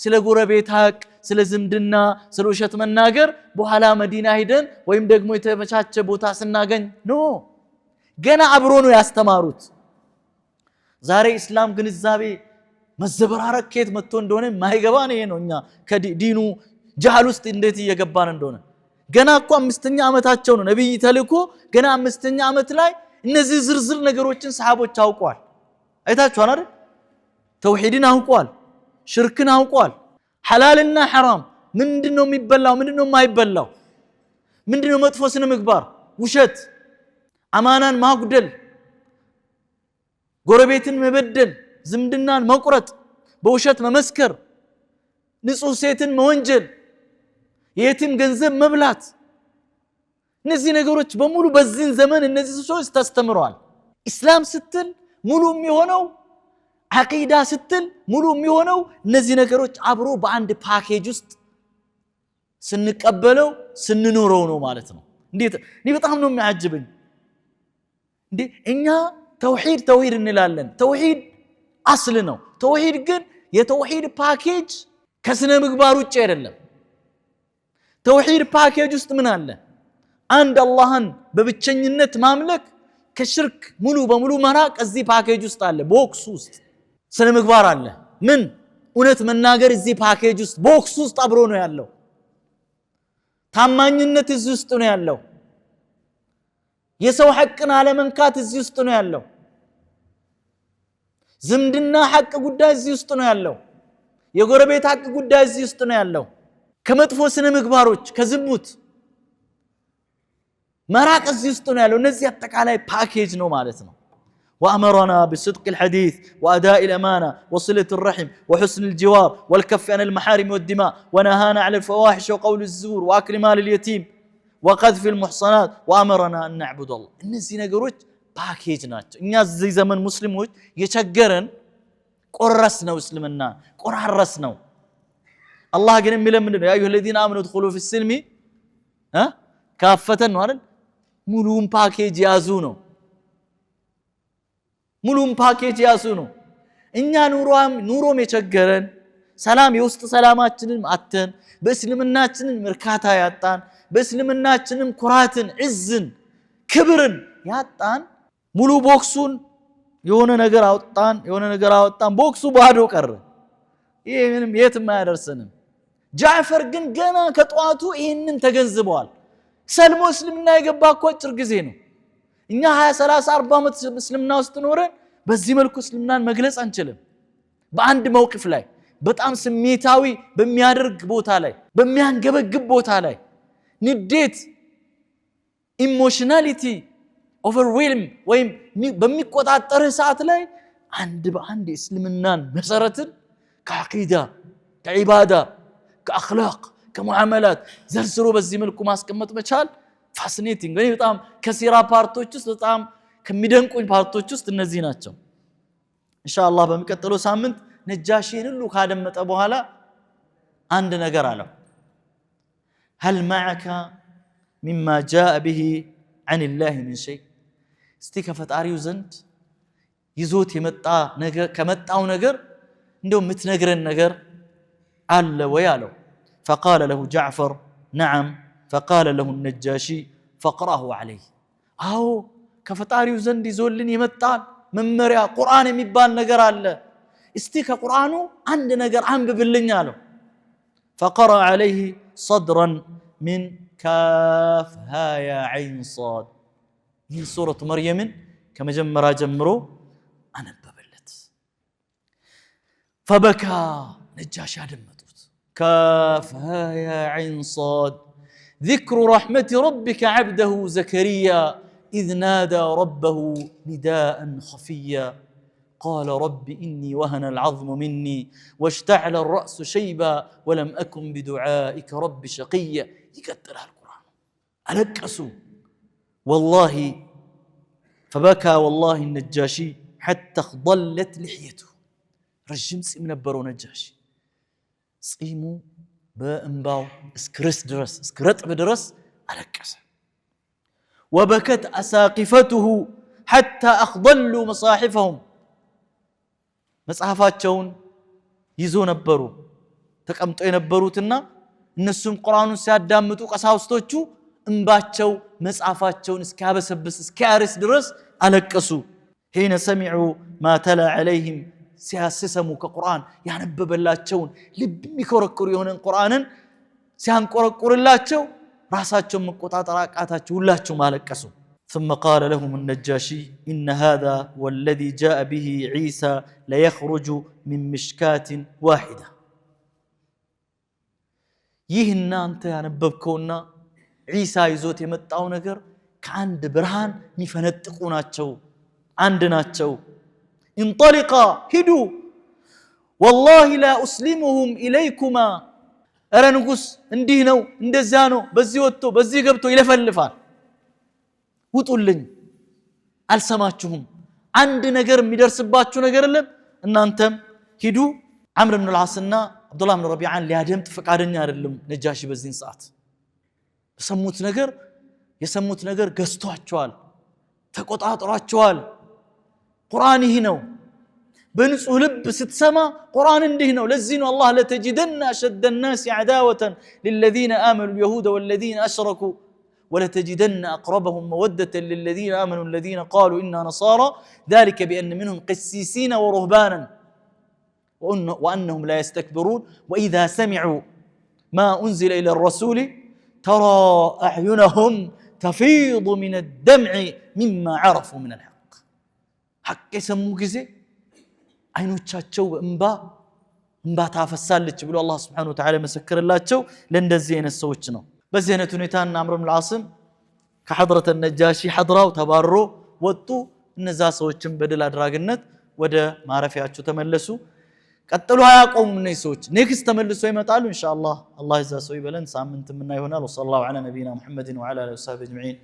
ስለ ጎረቤት ሐቅ ስለ ዝምድና ስለ ውሸት መናገር በኋላ መዲና ሄደን ወይም ደግሞ የተመቻቸ ቦታ ስናገኝ ኖ ገና አብሮ ነው ያስተማሩት ዛሬ እስላም ግንዛቤ መዘበራረቅ ከየት መጥቶ እንደሆነ ማይገባን ይሄ ነው እኛ ከዲኑ ጃህል ውስጥ እንዴት እየገባን እንደሆነ ገና እኮ አምስተኛ ዓመታቸው ነው ነብይ ተልኮ ገና አምስተኛ ዓመት ላይ እነዚህ ዝርዝር ነገሮችን ሰሃቦች አውቀዋል አይታችኋል አይደል ተውሂድን አውቀዋል ሽርክን አውቀዋል ሐላልና ሐራም ምንድነው የሚበላው ምንድነው የማይበላው ምንድነው መጥፎ ስነ ምግባር ውሸት አማናን ማጉደል ጎረቤትን መበደል ዝምድናን መቁረጥ በውሸት መመስከር ንጹህ ሴትን መወንጀል የቲም ገንዘብ መብላት እነዚህ ነገሮች በሙሉ በዚህ ዘመን እነዚህ ሰዎች ተስተምረዋል እስላም ስትል ሙሉ የሚሆነው አቂዳ ስትል ሙሉ የሚሆነው እነዚህ ነገሮች አብሮ በአንድ ፓኬጅ ውስጥ ስንቀበለው ስንኖረው ነው ማለት ነው እንዴት እኔ በጣም ነው የሚያጅበኝ እንዴ እኛ ተውሂድ እንላለን ተውሂድ አስል ነው ተውሂድ ግን የተውሂድ ፓኬጅ ከስነ ምግባር ውጭ አይደለም ተውሂድ ፓኬጅ ውስጥ ምን አለ አንድ አላህን በብቸኝነት ማምለክ ከሽርክ ሙሉ በሙሉ መራቅ እዚህ ፓኬጅ ውስጥ አለ ቦክስ ውስጥ ስነ ምግባር አለ ምን እውነት መናገር እዚህ ፓኬጅ ውስጥ ቦክስ ውስጥ አብሮ ነው ያለው ታማኝነት እዚህ ውስጥ ነው ያለው የሰው ሐቅን አለመንካት እዚህ ውስጥ ነው ያለው ዝምድና ሐቅ ጉዳይ እዚህ ውስጥ ነው ያለው የጎረቤት ሐቅ ጉዳይ እዚህ ውስጥ ነው ያለው ከመጥፎ ስነ ምግባሮች ከዝሙት መራቅ እዚህ ውስጥ ነው ያለው እነዚህ አጠቃላይ ፓኬጅ ነው ማለት ነው وأمرنا بصدق الحديث وأداء الأمانة وصلة الرحم وحسن الجوار والكف عن المحارم والدماء ونهانا عن الفواحش وقول الزور وأكل مال اليتيم وقذف المحصنات وأمرنا أن نعبد الله እነዚህ ነገሮች ፓኬጅ ናቸው እኛ እዚህ ዘመን ሙስሊሞች የቸገረን ቆረስ ነው እስልምና ቆራረስ ነው الله قال ምንድነው يا أيها الذين آمنوا ادخلوا في السلم كافة ነው አይደል ሙሉን ፓኬጅ ያዙ ነው ሙሉን ፓኬጅ ያዙ ነው እኛ ኑሮም የቸገረን ሰላም የውስጥ ሰላማችንን አተን በእስልምናችንን እርካታ ያጣን በእስልምናችንን ኩራትን ዕዝን ክብርን ያጣን ሙሉ ቦክሱን የሆነ ነገር አወጣን ቦክሱ ባዶ ቀረ ይሄ ምንም የትም አያደርሰንም ጃዕፈር ግን ገና ከጧቱ ይሄንን ተገንዝበዋል ሰልሞ እስልምና የገባ እኮ አጭር ጊዜ ነው እኛ 20 30 40 ዓመት እስልምና ውስጥ ኖረን በዚህ መልኩ እስልምናን መግለጽ አንችልም በአንድ መውቅፍ ላይ በጣም ስሜታዊ በሚያደርግ ቦታ ላይ በሚያንገበግብ ቦታ ላይ ንዴት ኢሞሽናሊቲ ኦቨርዌልም ወይም በሚቆጣጠር ሰዓት ላይ አንድ በአንድ እስልምናን መሰረትን ከአቂዳ ከዒባዳ ከአኽላቅ ከሙዓመላት ዘርዝሮ በዚህ መልኩ ማስቀመጥ መቻል ፋሲኔቲንግ ወይ በጣም ከሲራ ፓርቶች ውስጥ በጣም ከሚደንቁኝ ፓርቶች ውስጥ እነዚህ ናቸው ኢንሻአላህ በሚቀጥለው ሳምንት ነጃሺን ሁሉ ካደመጠ በኋላ አንድ ነገር አለው هل معك مما جاء به عن الله من شيء እስቲ ከፈጣሪው ዘንድ ይዞት የመጣ ነገር ከመጣው ነገር እንደው የምትነግረን ነገር አለ ወይ አለው فقال له جعفر نعم فقال له النجاشي فقرأه عليه አዎ ከፈጣሪው ዘንድ ይዞልን የመጣን መመሪያ ቁርአን የሚባል ነገር አለ እስቲ ከቁርአኑ አንድ ነገር አንብብልኝ አለው فقرأ عليه صدرا من كاف ها يا عين صاد هي سورة مريم كما جمرا جمرو أنببلت فبكى نجاش دمتوت كاف ها يا عين صاد ذكر رحمة ربك عبده زكريا إذ نادى ربه نداء خفيا قال رب إني وهن العظم مني واشتعل الرأس شيبا ولم أكن بدعائك رب شقيا يقدرها القرآن ألقسوا والله فبكى والله النجاشي حتى اخضلت لحيته رجم سيم نبرو نجاشي صيمو بأنباو اسكرس درس اسكرت بدرس ألقس وبكت أساقفته حتى أخضلوا مصاحفهم መጽሐፋቸውን ይዞ ነበሩ ተቀምጠው የነበሩትና እነሱም ቁርአኑን ሲያዳምጡ ቀሳውስቶቹ እንባቸው መጽሐፋቸውን እስኪያበሰብስ እስኪያርስ ድረስ አለቀሱ حين سمعوا ما تلا عليهم ሲያስሰሙ ከቁርአን ያነበበላቸውን ልብ የሚኮረኩሩ የሆነን ቁርአንን ሲያንቆረቁርላቸው ራሳቸውን መቆጣጠር አቃታቸው ሁላቸውም አለቀሱ ثم قال لهم النجاشي إن هذا والذي جاء به عيسى ليخرج من مشكاة واحدة يهنا أنت ينببكونا عيسى يزوت يمتعو نقر كعند برهان مفنتقوناتشو عندناتشو انطلقا هدو والله لا أسلمهم إليكما أرنقص اندينو اندزانو بزيوتو بزيقبتو يلفلفان ውጡልኝ አልሰማችሁም አንድ ነገር የሚደርስባችሁ ነገር የለም እናንተም ሂዱ አምር ኢብኑ አልዓስና አብዱላህ ኢብኑ ረቢዓን ሊያደምጥ ፈቃደኛ አይደለም ነጃሺ በዚህን ሰዓት የሰሙት ነገር ገዝቷቸዋል ተቆጣጥሯቸዋል ቁርአን ይህ ነው በንጹህ ልብ ስትሰማ ቁርአን እንዲህ ነው ለዚህ ነው አላህ ለተጅደና አሸደ الناس عداوة للذين آمنوا اليهود والذين أشركوا ولتجدن أقربهم مودة للذين آمنوا الذين قالوا إنا نصارى ذلك بأن منهم قسيسين ورهبانا وأنهم لا يستكبرون وإذا سمعوا ما أنزل إلى الرسول ترى أعينهم تفيض من الدمع مما عرفوا من الحق حق يسموك زي عينو تشاتشو انبا تافسالك بلو الله سبحانه وتعالى مسكر الله تشو لندزين السوچنو በዚህ አይነት ሁኔታ አምር ኢብኑ አልዓስም ከሐድረተ ነጃሺ ሐድራው ተባረሩ ወጡ እነዛ ሰዎችም በድል አድራጊነት ወደ ማረፊያቸው ተመለሱ ቀጥሎ አያቆሙም እነዚህ ሰዎች ኔክስት ተመልሶ ይመጣሉ ኢንሻአላህ አላህ ይዛ ሰው ይበለን ሳምንት ምና ይሆናል ወሰላሁ ዐላ ነቢይና ሙሐመድ ወዐላ አሊሂ ወሰሐቢሂ አጅመዒን